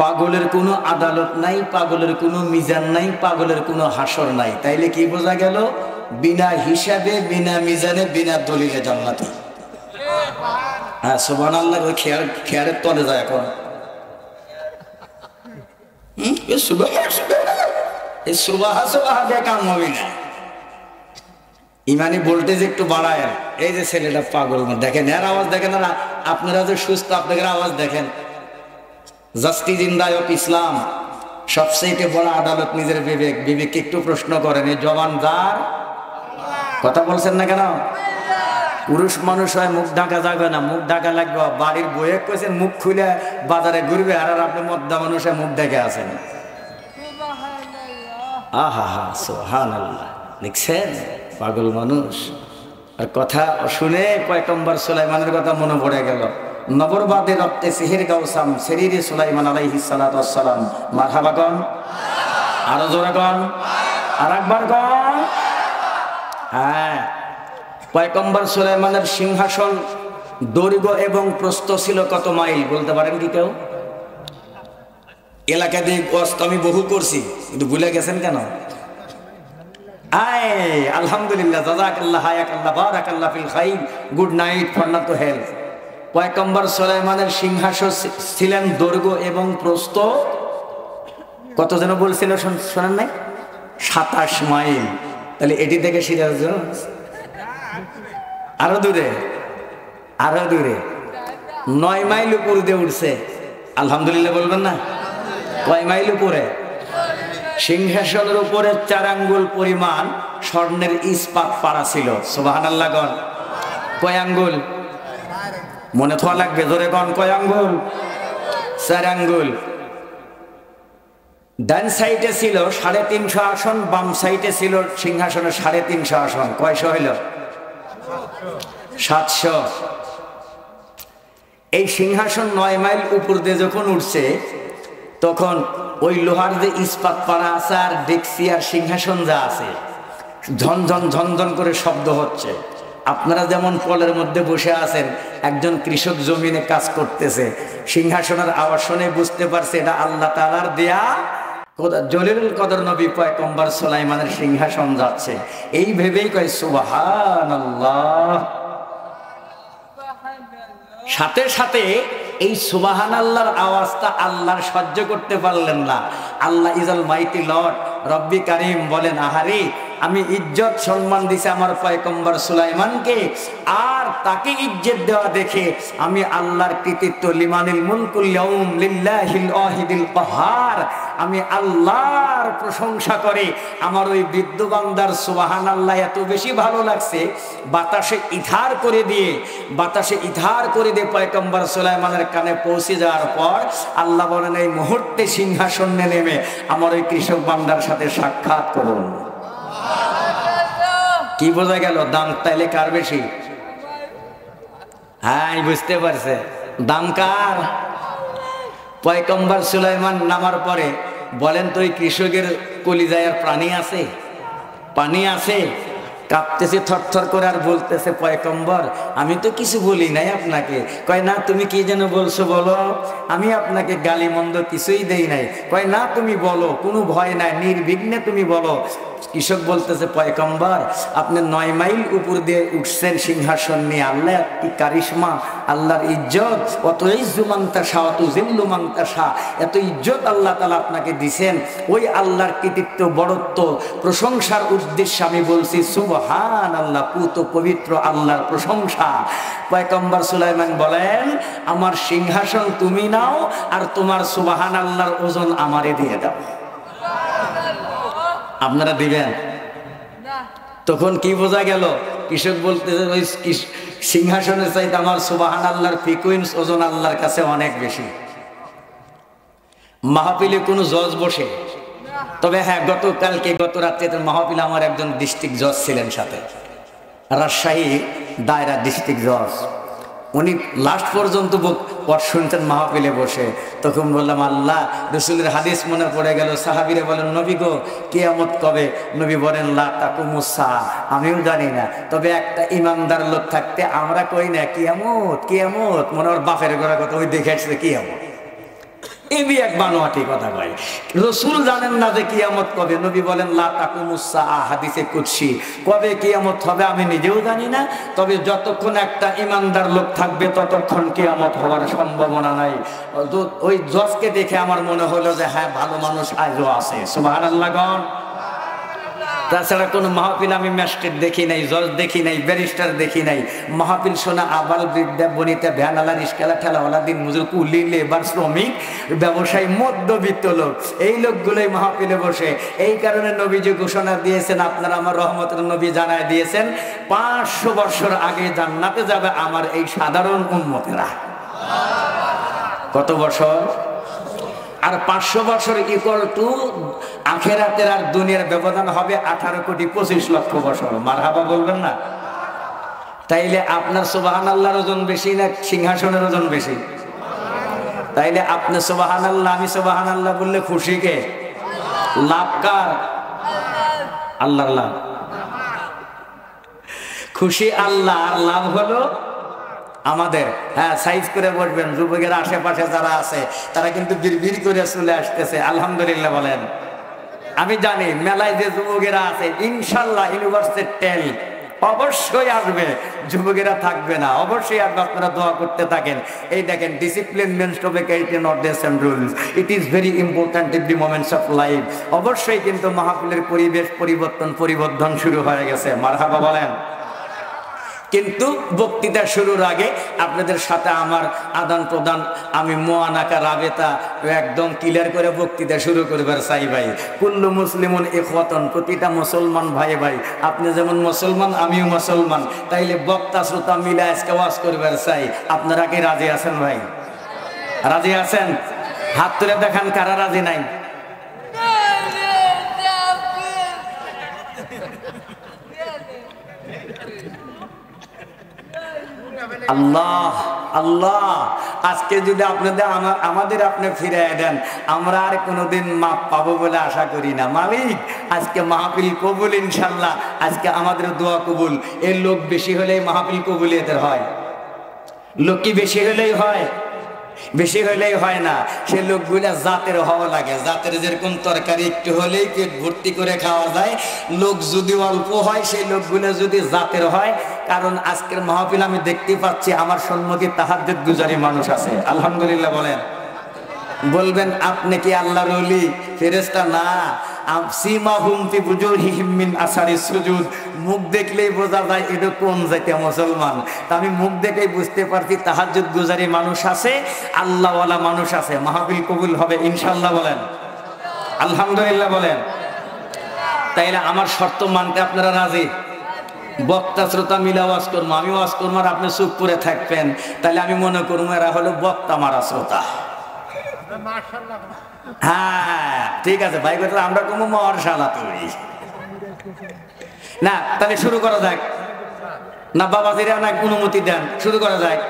পাগলের কোনো আদালত নাই, পাগলের কোনো মিজান নাই, পাগলের কোনো হাসর নাই। তাইলে কি বোঝা গেল? বিনা হিসাবে, বিনা মিজানে, বিনা দলিলে জান্নাতি। হ্যাঁ, সুবহানাল্লাহ। ওই খেয়ারের তলে যায় এখন। ইমানি ভোল্টেজ একটু বাড়ায়। এই যে ছেলেটা পাগল, দেখেন এর আওয়াজ দেখেন, না আপনারা যে সুস্থ আপনাদের আওয়াজ দেখেন। Justice in the of Islam, সবচেয়ে বড় আদালত নিজের বিবেক। বিবেককে একটু প্রশ্ন করেন, এই জবান যার, কথা বলছেন না কেন? পুরুষ মানুষ হয় মুখ ঢাকা যাবে না, মুখ ঢাকা লাগবে। বাড়ির বইয়ে কইছেন মুখ খুলে বাজারে ঘুরবে, আর আপনি মদ্দা মানুষ হয়ে মুখ ঢেকে আছেন। আহা হা, সুবহানাল্লাহ। দেখছেন পাগল মানুষ। আর কথা শুনে পয়গম্বর সুলাইমানের কথা মনে পড়ে গেল। নবরবাদে রক্তে সিহির গাউসাম শরীরে সুলাইমান আলাইহিস সালাতু ওয়াস সালাম। মারহাবা কোন, আরো জোরে কোন, আর একবার কোন। হ্যাঁ, পয়গম্বর সুলাইমানের সিংহাসন দৈর্ঘ্য এবং প্রস্থ ছিল কত মাইল বলতে পারেন কি কেউ? এলাকা দিয়ে কষ্ট আমি বহু করছি, কিন্তু ভুলে গেছেন কেন? আলহামদুলিল্লাহ, জাযাকাল্লাহ, হায়াকাল্লাহ, বারাকাল্লাহ ফিল খাইর, good night for not to help. পয়গম্বর সুলাইমানের সিংহাসন ছিলেন দৈর্ঘ্য এবং প্রস্থ কত যেন বলছিল, শোনেন নাই? 27 মাইল। তাহলে এটি থেকে সিরাজগঞ্জ আরো দূরে, আরো দূরে 9 মাইল উপর দিয়ে উঠছে। আলহামদুলিল্লাহ বলবেন না? কয় মাইল উপরে? সিংহাসনের উপরে 4 আঙ্গুল পরিমাণ স্বর্ণের ইস্পাত পাড়া ছিল। সুবহানাল্লাহ গণ। কয় আঙ্গুল? মনে থাকা লাগবে, জোরে গণ। কয় আঙ্গুল? 4 আঙ্গুল। ডান সাইডে ছিল 350 আসন, বাম সাইডে ছিল সিংহাসনের 350 আসন। কয়শো হইল? 700। এই সিংহাসন 9 মাইল উপর দিয়ে যখন উঠছে, তখন ওই লোহার যে ইস্পাত পাড়া আছে আর ডেক্সি আর সিংহাসন যা আছে, ঝনঝন ঝনঝন করে শব্দ হচ্ছে। আপনারা যেমন কলের মধ্যে বসে আছেন, একজন কৃষক জমিনে কাজ করতেছে, সিংহাসনের আওয়াজ শুনে বুঝতে পারছে এটা আল্লাহ তাআলার দেয়া জলিলুল কদর নবী পয়গম্বর সুলাইমানের সিংহাসন যাচ্ছে। এই ভেবেই কয় সুবহানাল্লাহ। সাথে সাথে এই সুবহানাল্লাহর আওয়াজটা আল্লাহর সহ্য করতে পারলেন না। আল্লাহ ইজ অল মাইটি লর্ড, রব্বি কারিম বলেন, আহারে আমি ইজ্জত সম্মান দিছি আমার পয়গম্বর সুলাইমানকে, আর তাকে ইজ্জত দেওয়া দেখে আমি আল্লাহর কৃতিত্ব, লিমানিল মুলকুল ইয়াউম লিল্লাহিল ওয়াহিদিল কাহার, আমি আল্লাহর প্রশংসা করে আমার ওই বৃদ্ধ বান্দার সুবহানাল্লাহ এত বেশি ভালো লাগছে, বাতাসে ইথার করে দিয়ে পয়গম্বর সুলাইমানের কানে পৌঁছে যাওয়ার পর আল্লাহ বলেন, এই মুহূর্তে সিংহাসনে নেমে আমার ওই কৃষক বান্দার সাথে সাক্ষাৎ করুন। কি বোঝা গেল? দাম তাইলে কার বেশি? হ্যাঁ, বুঝতে পারছে। দাম কার? পয়গম্বর সুলাইমান নামার পরে বলেন তো, ওই কৃষকের কলিজায় আর প্রাণী আছে? পানি আছে? কাঁপতেছে থরথর করে, আর বলতেছে, পয়গম্বর আমি তো কিছু বলি নাই আপনাকে। কয় না, তুমি কি যেন বলছো বলো, আমি আপনাকে গালি মন্দ কিছুই দেই নাই। কয় না, তুমি বলো, কোনো ভয় নাই, নির্বিঘ্নে তুমি বলো। কৃষক বলতেছে, পয়গম্বর আপনি 9 মাইল উপর দিয়ে উঠছেন সিংহাসন নিয়ে, আল্লাহ কি কারিশমা, আল্লাহর ইজ্জত, অত ইজ্জু মান তাশা অত জিল্লু মান তাশা, এত ইজ্জত আল্লাহ তাআলা আপনাকে দিবেন। ওই আল্লাহর কৃতিত্ব, বড়ত্ব, প্রশংসার উদ্দেশ্যে আমি বলছি সুবহানাল্লাহ, পুত পবিত্র আল্লাহর প্রশংসা। পয়গম্বর সুলাইমান বলেন, আমার সিংহাসন তুমি নাও, আর তোমার সুবহানাল্লাহর ওজন আমারে দিয়ে দাও। আপনারা দিবেন? তখন কি বোঝা গেল? কৃষক বলতেছে, ওই সিংহাসনের চাইতে আমার সুবহানাল্লাহর ফ্রিকোয়েন্স, ওজন আল্লাহর কাছে অনেক বেশি। মাহফিলে কোনো জজ বসে? তবে হ্যাঁ, গত রাত্রে মাহফিলে আমার একজন ডিস্ট্রিক্ট জজ ছিলেন সাথে, রাজশাহী দায়রা ডিস্ট্রিক্ট জজ। উনি লাস্ট পর্যন্ত শুনতেন মাহফিলে বসে। তখন বললাম, আল্লাহ রসুলের হাদিস মনে পড়ে গেল। সাহাবীরা বলেন, নবী গো কিয়ামত কবে? নবী বলেন, লা তাকুমুস সাআ, আমিও জানি না, তবে একটা ইমানদার লোক থাকতে আমরা কই না কিয়ামত কিয়ামত, মনে ওর বাপের ঘরের কথা, ওই দেখে আসছে কিয়ামত। এবি এক বানোয়াটি কথা কয়। রসুল জানেন না যে কিয়ামত কবে। নবী বলেন লা তাকুমুস সাআ, হাদিসে কুদসি, কবে কিয়ামত হবে আমি নিজেও জানি না, তবে যতক্ষণ একটা ইমানদার লোক থাকবে ততক্ষণ কিয়ামত হওয়ার সম্ভাবনা নাই। ওই জজকে দেখে আমার মনে হলো যে হ্যাঁ, ভালো মানুষ আজও আছে। সুবহানাল্লাহ গণ। তাছাড়া কোনো মাহফিল আমি ম্যাজিস্ট্রেট দেখি নাই, জজ দেখি নাই, ব্যারিস্টার দেখি নাই। মাহফিল শোনা আবাল বৃদ্ধা বনিতা ভ্যানালা রিস্কালা ঠেলাওয়ালা দিন মজুর কুলি লেবার শ্রমিক ব্যবসায়ী মধ্যবিত্ত লোক, এই লোকগুলোই মাহফিলে বসে। এই কারণে নবীজি ঘোষণা দিয়েছেন, আপনারা আমার রহমতের নবী জানায় দিয়েছেন 500 বছর আগে জান্নাতে যাবে আমার এই সাধারণ উম্মতেরা। কত বছর? আর 500 বছর ইকুয়াল টু আখেরাতের আর দুনিয়ার ব্যবধান হবে 18,25,00,000 বছর। মারহাবা বলবেন না? তাইলে আপনার সুবহানাল্লাহর ওজন বেশি না সিংহাসনের ওজন বেশি? তাইলে আপনি সুবহানাল্লাহ, আমি সুবহানাল্লাহ বললে খুশি কে? লাভ কার? আল্লাহর লাভ। খুশি আল্লাহ, আর লাভ হলো আমাদের। হ্যাঁ, সাইজ করে বসবেন। যুবকের আশেপাশে যারা আছে তারা কিন্তু বিড়বিড় করে চলে আসতেছে, আলহামদুলিল্লাহ বলেন। আমি জানি মেলায় যে যুবকেরা আছে ইনশাল্লাহ ইউনিভার্সিটি টেল অবশ্যই আসবে, যুবকেরা থাকবে না, অবশ্যই আসবে। আপনারা দোয়া করতে থাকেন। এই দেখেন, discipline means to back in orders and rules, it is very important in the moments of life. অবশ্যই কিন্তু মাহফিলের পরিবেশ পরিবর্তন শুরু হয়ে গেছে। মারহাবা বলেন। কিন্তু বক্তৃতা শুরুর আগে আপনাদের সাথে আমার আদান প্রদান, আমি মুআনাকা রাবেতা একদম ক্লিয়ার করে বক্তৃতা শুরু করবার চাই ভাই। কুল্লু মুসলিমুন ইখওয়াতুন, প্রতিটা মুসলমান ভাই ভাই। আপনি যেমন মুসলমান আমিও মুসলমান, তাইলে বক্তা শ্রোতা মিলে আজকে ওয়াজ করবার চাই। আপনারা কি রাজি আছেন ভাই? রাজি আছেন? হাত তুলে দেখান কারা রাজি নাই। আল্লাহ আল্লাহ, আজকে যদি আপনাদের আমাদের আপনি ফিরিয়ে দেন, আমরা আর কোনোদিন মাপ পাবো বলে আশা করি না। মালিক, আজকে মাহফিল কবুল ইনশাল্লাহ। আজকে আমাদের দোয়া কবুল। এর লোক বেশি হলেই মাহফিল কবুলিয়তের হয়। লোক কি বেশি হলেই হয়? বেশি হলেই হয় না। সে লোকগুলা জাতের হওয়া লাগে। জাতের যেরকম তরকারি একটু হলেই পেট ভর্তি করে খাওয়া যায়, লোক যদি অল্প হয় সেই লোকগুলো যদি জাতের হয়। কারণ আজকের মাহফিল আমি দেখতে পাচ্ছি আমার সম্মুখে তাহাজ্জুদ গুজারি মানুষ আছে, আলহামদুলিল্লাহ বলেন। বলবেন আপনি কি আল্লাহর ওলি? ফেরেশতা না। সিমাহুম ফি বুজুহিহিম মিন আসারিস সুজুদ, মুখ দেখলেই বোঝা যায় এটা কোন জাতীয় মুসলমান। তা আমি মুখ দেখেই বুঝতে পারছি তাহাজ্জুদ গুজারি মানুষ আছে, আল্লাহওয়ালা মানুষ আছে। মাহফিল কবুল হবে ইনশাআল্লাহ বলেন, আলহামদুলিল্লাহ বলেন। তাইলে আমার শর্ত মানতে আপনারা রাজি? বক্তা শ্রোতা মিলা ওয়াজ করবো, আমি ওয়াজ করবো আর আপনি চুপ করে থাকবেন। তাহলে আমি মনে করবো এরা হলো বক্তা মারা শ্রোতা। হ্যাঁ ঠিক আছে ভাই, আমরা কোনো মাশাআল্লাহ তৈরি না। তাহলে শুরু করা যাক না? বাবাজিরা না অনুমতি দেন, শুরু করা যাক।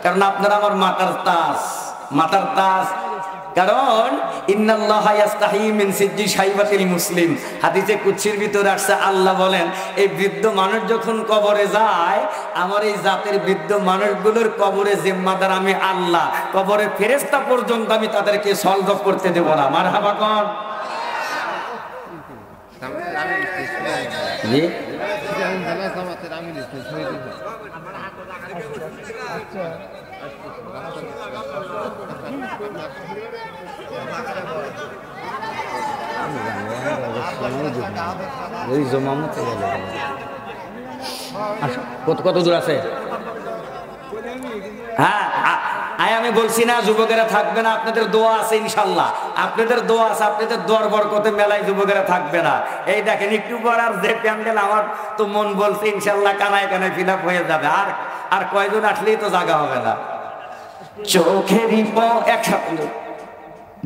কারণ আপনারা আমার মাতার তাজ। কারণ ইন্নাল্লাহা ইস্তাহি মিন সিজ্জি শাইবাতিল মুসলিম, হাদিসে কুদসির ভিতরে আসছে, আল্লাহ বলেন এই বৃদ্ধ মানুষ যখন কবরে যায়, আমার এই জাতের বৃদ্ধ মানুষগুলোর কবরে জিম্মাদার আমি আল্লাহ। কবরে ফেরেশতা পর্যন্ত আমি তাদেরকে সলভ করতে দেব না। মারহাবা কোন? জি কত দূর আছে? হ্যাঁ আমি বলছি না যুবকেরা থাকবে না, আপনাদের দোয়া আছে ইনশাল্লাহ। আপনাদের দোয়া আছে, আপনাদের দোয়ার বরকতে মেলায় যুবকেরা থাকবে না। এই দেখেন একটু পর আর যে প্যান্ডেল, আমার তো মন বলছে ইনশাল্লাহ কানায় কানায় ফিল আপ হয়ে যাবে। আর কয়জন আসলেই তো জায়গা হবে না। চোখেরই একসাথে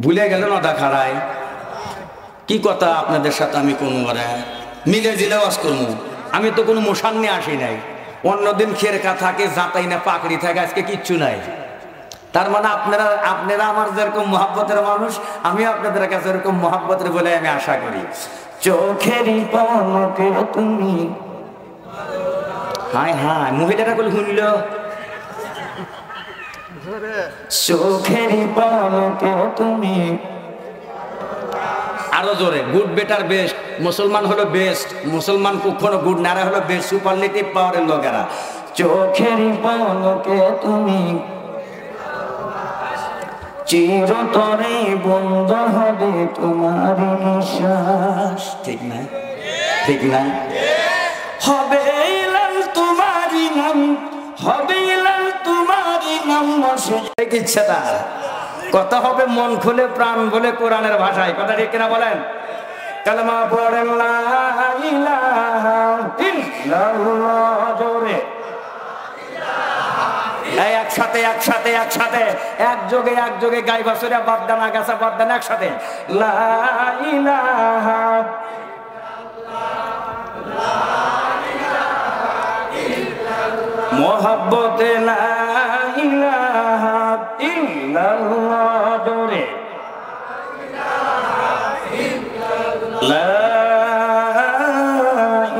ভুলে গেল না দেখারায় কি কথা আপনাদের সাথে আমি কোনো মিলে জিলে ওয়াজ করবো। আমি তো কোনো মোশান নিয়ে আসি নাই। অন্যদিন খেরকা থাকে, জাতাই না পাকড়ি থাকে, আজকে কিচ্ছু নাই। তার মানে আপনারা আমার যেরকম মহাব্বতের মানুষ, আমি আপনাদের কাছে এরকম মহাব্বতের বলে আমি আশা করি। চোখেরই পলকে তুমি, হায় হায় মহিলারা বলে শুনল চোখের পলকে তুমি, আরো জোরে, গুড বেটার বেস্ট, মুসলমান হলো বেস্ট, মুসলমান কখনো গুড না, হলো বেস্ট, সুপারলেটিভ পাওয়ারের লোকেরা। চোখের পলকে তুমি চিরতরে বন্ধ হবে তোমার নিঃশ্বাস। ঠিক না? ঠিক না? হবে লাল তোমারই নাম, হবে লাল তোমারই নাম, ইচ্ছা তার কথা হবে মন খুলে প্রাণ বলে কোরআনের ভাষায়। কথা ঠিক কিনা বলেন? কালেমা পড়েন লা ইলাহা ইল্লাল্লাহ, জোরে একসাথে একসাথে একসাথে একযোগে গাই বাছুরা বাদদানা গাছা বাদদানা একসাথে লা ইলাহা মোহাব্বতে লা ইলাহা ইল্লাল্লাহ, জোরে লা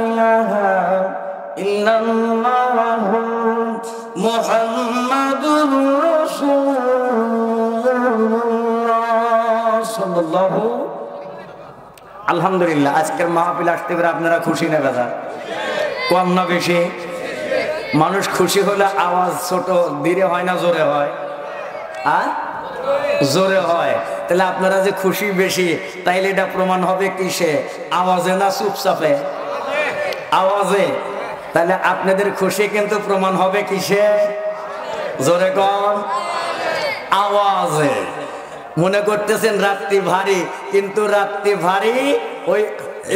ইলাহা ইল্লাল্লাহ মুহাম্মাদুর রাসূলুল্লাহ সাল্লাল্লাহু। আলহামদুলিল্লাহ, আজকের মাহফিল আসতে পেরে আপনারা খুশি না দাদা? কম না বেশি? মানুষ খুশি হলে আওয়াজ ছোট ধীরে হয় না জোরে হয়? জোরে হয়। তাহলে আপনারা যে খুশি বেশি, তাইলে এটা প্রমাণ হবে কিসে? আওয়াজে না চুপচাপে? আওয়াজে। তাহলে আপনাদের খুশি কিন্তু প্রমাণ হবে কিসে? জোরে কম আওয়াজে। মনে করতেছেন রাত্রি ভারী, কিন্তু রাত্রি ভারী ওই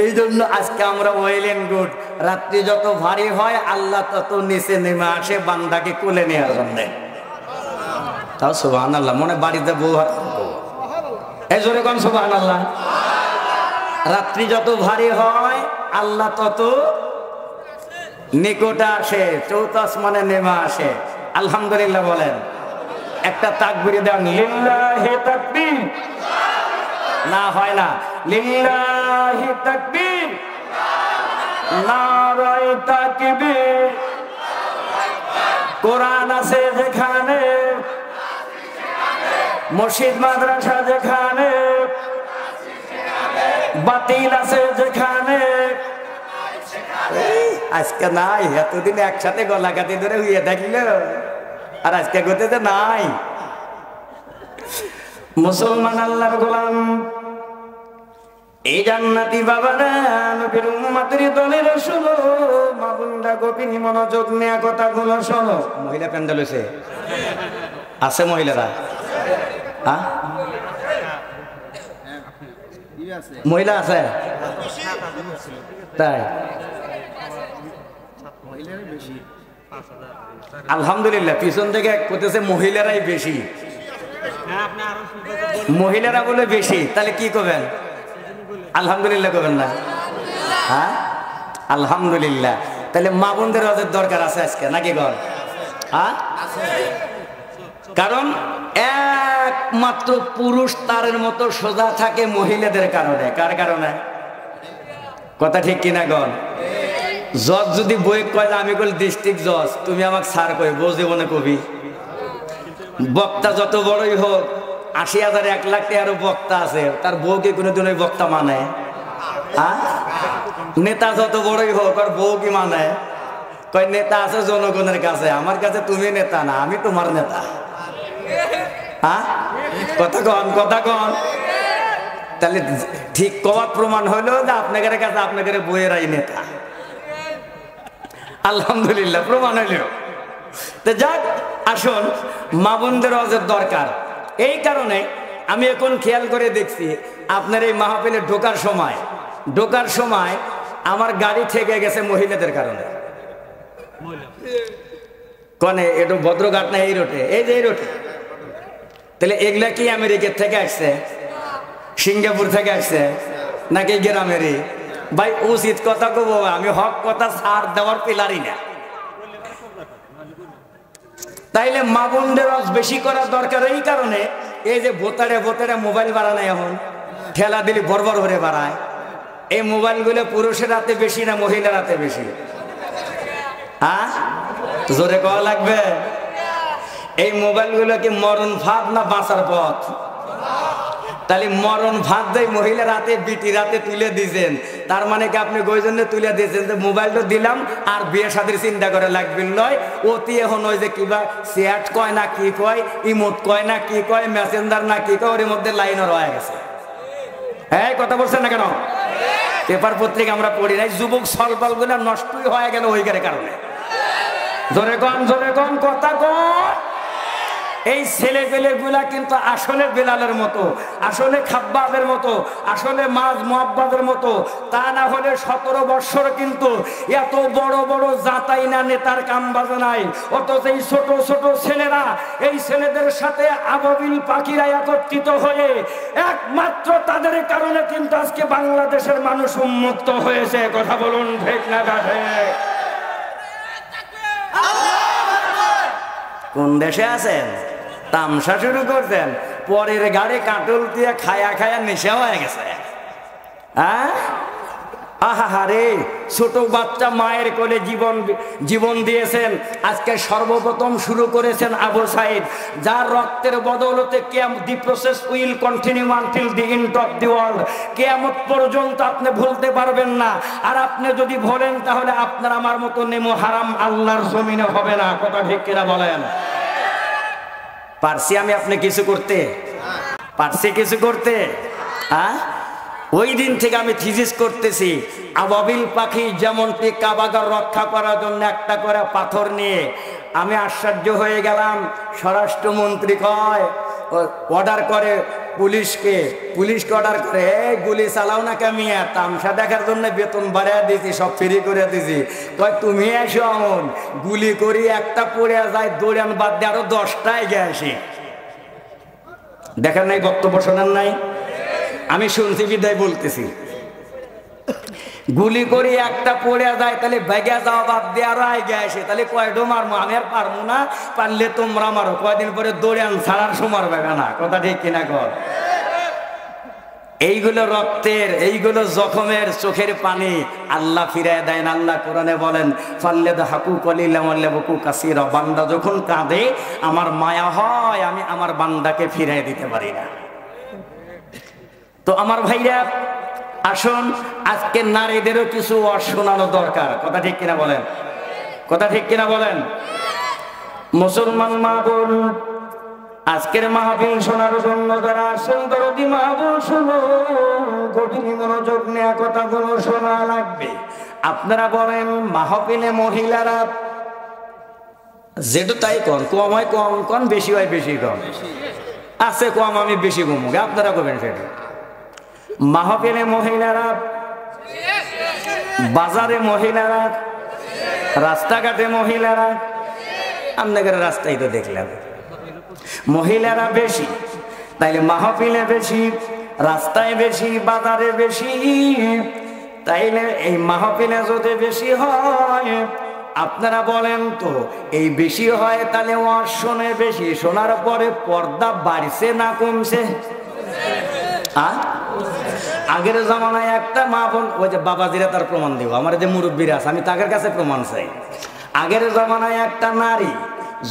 এই জন্য আজকে আমরা ওয়েল এন্ড গুড। রাত্রি যত ভারী হয় আল্লাহ তত নিচে নেমে আসে বান্দাকে কোলে নেওয়ার জন্য। তাও সুবহানাল্লাহ, মনে বাড়িতে বউ হাত এই জোরে কম সুবহানাল্লাহ। রাত্রি যত ভারী হয় আল্লাহ তত নিকটে আসে, চৌথ আসমানে নেমে আসে। আলহামদুলিল্লাহ বলেন, একটা তাকবীর দেন, লিল্লাহি তাকবীর। না হয় না, লিল্লাহি তাকবীর, নারায়ে তাকবীর। কোরআন আছে যেখানে, মসজিদ মাদ্রাসা যেখানে, বাতিল আছে যেখানে, আজকে নাই। এতদিন একসাথে গলাকাটি ধরে হইয়ে থাকল, আর আজকে গতিতে নাই। মুসলমান আল্লাহর গোলাম, এই জান্নাতি বাবারা নবীর উম্মতের দলের শোনো, মা বোনরা গভীর মনোযোগ নিয়ে কথাগুলো শোনো। মহিলা প্যান্ডেল হয়েছে? আছে মহিলারা? হ্যাঁ, মহিলা আছে তাই? আলহামদুলিল্লাহ, পিছন থেকে করতেছে মহিলারাই বেশি। মহিলারা বলে বেশি, তাহলে কি করবেন? আলহামদুলিল্লাহ করবেন না? হ্যাঁ, আলহামদুলিল্লাহ। তাহলে মা বোনদের ওদের দরকার আছে আজকে নাকি গণ? হ্যাঁ, কারণ একমাত্র পুরুষ তারের মতো সোজা থাকে মহিলাদের কারণে। কার কারণে? কথা ঠিক কিনা গণ? জজ যদি বই কয়, আমি কই ডিস্ট্রিক্ট জজ, তুমি আমাকে স্যার কই, বউ জীবনে কবি। বক্তা যত বড়ই হোক, ৮০,০০০ ১ লাখ টাকারও বক্তা আছে, তার বউকে কোনোদিন ওই বক্তা মানে? নেতা যত বড়ই হোক, আর বউ কি মানে? কয় নেতা আছে জনগণের কাছে, আমার কাছে তুমি নেতা না, আমি তোমার নেতা। হ্যাঁ, কথা কন, কথা কন। তাহলে ঠিক কওয়ার প্রমাণ হইলো যে আপনাদের কাছে আপনাদের বইয়েরাই নেতা। আলহামদুলিল্লাহ, প্রমাণ হইল। তো যাক, আসুন, মা বোনদের হজের দরকার। এই কারণে আমি এখন খেয়াল করে দেখছি, আপনার এই মাহফিলে ঢোকার সময় আমার গাড়ি থেকে গেছে মহিলাদের কারণে। কনে একটু ভদ্রঘাট না এই রোডে, এই যে এই রোডে। তাহলে এগুলা কি আমেরিকার থেকে আসছে, সিঙ্গাপুর থেকে আসছে, নাকি গ্রামেরই? ভাই উচিত কথা কব, আমি হক কথা ছাড় দেওয়ার পিলারি না। তাইলে মা বোনদের বেশি করার দরকার। এই কারণে এই যে ভোতারে মোবাইল বাড়ানো, এখন ঠেলা দিলি বরবর করে বাড়ায়। এই মোবাইলগুলো পুরুষের হাতে বেশি না মহিলার হাতে বেশি? হ্যাঁ, জোরে কওয়া লাগবে। এই মোবাইলগুলো কি মরণ ফাঁদ না বাঁচার পথ? তাহলে মরণ ফাঁদ দেয় মহিলা রাতে বিটি রাতে তুলে দিয়েছেন, তার মানে কি আপনি ওই জন্য তুলে দিয়েছেন যে মোবাইলটা দিলাম আর বিয়ে শাদীর চিন্তা করে লাগবে নয়। অতি এখন ওই যে কিবা চ্যাট কয় না কি কয়, ইমোট কয় না কি কয়, মেসেঞ্জার না কি কয়, ওর মধ্যে লাইনও রয়ে গেছে। হ্যাঁ, কথা বলছেন না কেন? পেপার পত্রিকা আমরা পড়ি নাই, যুবক সলবল গুলা নষ্টই হয়ে গেল ওইকার কারণে। জোরে কন কথা কন। এই ছেলে পেলে গুলা কিন্তু আসলে বেলালের মতো, আসলে খাব্বাবের মতো, আসলে মাজ মুআব্বাদের মতো, তা না হলে 17 বছর কিন্তু এত বড় বড় জাতাই না নেতার কাম বাজে নাই। অথচ এই ছোট ছোট ছেলেরা, এই ছেলেদের সাথে আবাবিল পাখিরা একত্রিত হয়ে একমাত্র তাদের কারণে কিন্তু আজকে বাংলাদেশের মানুষ উন্মুক্ত হয়েছে। কথা বলুন ঠিক না ঠিক? কোন দেশে আছেন? তামসা শুরু করছেন, পরের গাড়ি কাটল দিয়ে খায়া খায়া নেশা হয়ে গেছে। আহারে, ছোট বাচ্চা মায়ের কোলে জীবন দিয়েছেন। আজকে সর্বপ্রথম শুরু করেছেন আবু সাইদ, যার রক্তের বদৌলতে the process will continue until the end of the world. কিয়ামত পর্যন্ত আপনি ভুলতে পারবেন না। আর আপনি যদি ভোলেন তাহলে আপনার আমার মতো নেমো হারাম আল্লাহর জমিনে হবে না। কথা ঠিক কিনা বলেন? পারছি আমি আপনি কিছু করতে? পারছি কিছু করতে? ওই দিন থেকে আমি থিজিস করতেছি, আবাবিল পাখি যেমনটি কাবাগার রক্ষা করার জন্য একটা করে পাথর নিয়ে। আমি আশ্চর্য হয়ে গেলাম। স্বরাষ্ট্রমন্ত্রী কয়, অর্ডার করে পুলিশকে অর্ডার করে, গুলি চালাও না কামিয়া, তামসা দেখার জন্য বেতন বাড়িয়ে দিয়েছি, সব ফ্রি করে দিয়েছি। কয় তুমি এসো, আমন গুলি করি একটা পড়ে যায়, দৌড়ান বাদ দিয়ে আরো 10টায় গে আসি। দেখেন নাই, বক্তব্য শোনেন নাই? আমি শুনছি বিদায় বলতেছি। গুলি করি একটা পড়ে যায়, তাহলে বেগে যাওয়া বাদ দিয়ে আরো আগে আসে, তাহলে কয়ডো মারবো? আমি আর পারবো না, পারলে তোমরা মারো। কয়দিন পরে দৌড়ান ছাড়ার সময় পাবে না। কথা ঠিক কিনা কর? এইগুলো রক্তের, এইগুলো জখমের চোখের পানি আল্লাহ ফিরায় দেন। আল্লাহ কোরআনে বলেন, ফাল্লেদ হাকু কলিলাম আল্লাহু কাসীরা। বান্দা যখন কাঁদে আমার মায়া হয়, আমি আমার বান্দাকে ফিরায় দিতে পারি না। তো আমার ভাইরা, আসুন আজকে নারীদেরও কিছু শোনানো দরকার। কথা ঠিক কিনা বলেন? কথা ঠিক কিনা বলেন? মুসলমান মা বোন, আজকের মাহফিল শোনার জন্য যারা আসেন, দরদি মা বোন, শুনো, গভীর মনোযোগ নেওয়া কথাগুলো শোনা লাগবে। আপনারা বলেন, মাহফিলে মহিলারা যেটা তাই কন, কম হয় কম কন, বেশি হয় বেশি কম, আছে কম, আমি বেশি কম, আপনারা করবেন সেটা। মাহফিলে মহিলারা, বাজারে মহিলারা, রাস্তাঘাটে মহিলারা, আপনাদের রাস্তায় তো দেখলাম মহিলারা বেশি, তাইলে মাহফিলে বেশি, রাস্তায় বেশি, বাজারে বেশি। তাইলে এই মাহফিলে যদি বেশি হয়, আপনারা বলেন তো, এই বেশি হয় তাহলে ওয়াজ শুনে বেশি, শোনার পরে পর্দা বাড়ছে না কমছে? আগের জামানায় একটা মা বোন, ওই যে বাবাজিরা তার প্রমাণ দিব, আমার যে মুরব্বীরা আছে আমি তাদের কাছে প্রমাণ চাই। আগের জামানায় একটা নারী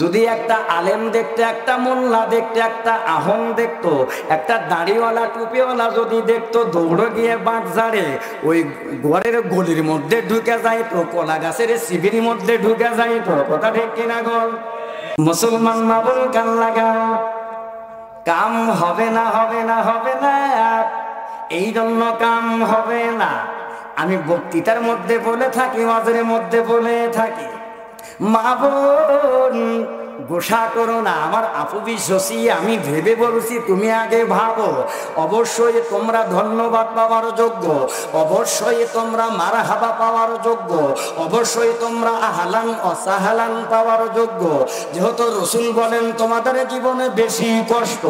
যদি একটা আলেম দেখতে, একটা মোল্লা দেখতে, একটা আহম দেখতো, একটা দাড়িওয়ালা টুপিওয়ালা যদি দেখতো, দৌড়ে গিয়ে বাঁক ঝাড়ে ওই ঘরের গলির মধ্যে ঢুকে যাইতো, কলা গাছের শিবির মধ্যে ঢুকে যাইতো। কথা ঠিক কিনা গো? মুসলমান মা বোন কান লাগাও, কাম হবে না, হবে না, হবে না। এই জন্য কাম হবে না। আমি বক্তৃতার মধ্যে বলে থাকি, ওয়াজের মধ্যে বলে থাকি, মা বোন গোসা করো না। আমার আপু বিশ্বাসী, আমি ভেবে বলছি, তুমি আগে ভাবো। অবশ্যই তোমরা ধন্যবাদ পাওয়ার যোগ্য, অবশ্যই তোমরা মারহাবা পাওয়ার যোগ্য, অবশ্যই তোমরা আহলান অসাহলান পাওয়ার যোগ্য। যেহেতু রসুল বলেন তোমাদের জীবনে বেশি কষ্ট,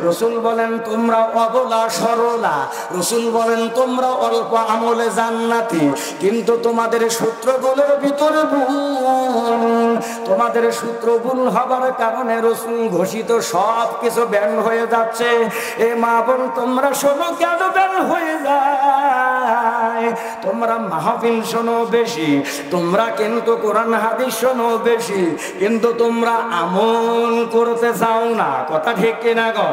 রসুল বলেন তোমরা অবলা সরলা, রসুল বলেন তোমরা অল্প আমলে জান্নাতি, কিন্তু তোমাদের সূত্রগুলোর ভিতরে ভুল তোমাদের সূত্র ভুল হবার কারণে রাসূল ঘোষিত সব কিছু ব্যান হয়ে যাচ্ছে। এ মা বোন তোমরা শোনো, কেন ব্যান হয়ে যায়? তোমরা মাহফিল শোনো বেশি, তোমরা কিন্তু কোরআন হাদিস শোনো বেশি, কিন্তু তোমরা আমল করতে চাও না। কথা ঠিক কিনা গো?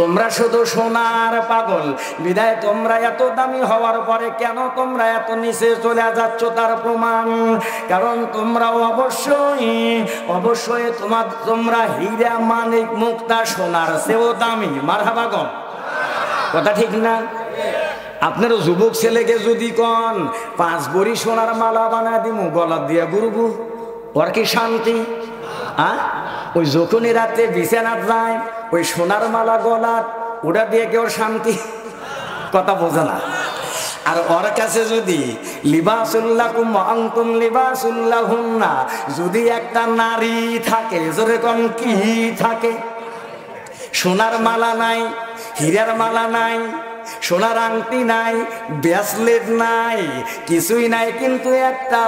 তোমরা শুধু সোনার পাগল, বিদায় তোমরা এত দামি হওয়ার পরে কেন তোমরা এত নিচে চলে যাচ্ছ তার প্রমাণ। কারণ তোমরা অবশ্যই তোমরা হীরা মানিক মুক্তা সোনার চেয়েও দামি। মারহাবা গো, কথা ঠিক না? আপনার যুবক ছেলেকে যদি কন 5 ভরি সোনার মালা বানায় দিমু গলা দিয়া ঘুরবো, ওর কি শান্তি? ওই যখনই রাতে বিছানা যায় ওই সোনার মালা গলা ওটা দিয়ে কেউ শান্তি? কথা বোঝে না। আর ওর কাছে যদি লিবাসুল্লাকুম ওয়া আনতুম লিবাসুল্লাহুন্না, যদি একটা নারী থাকে, যেরকম কি থাকে, সোনার মালা নাই, হীরার মালা নাই, সোনার আংটি নাই, ব্রেসলেট নাই, কিছুই নাই, কিন্তু একটা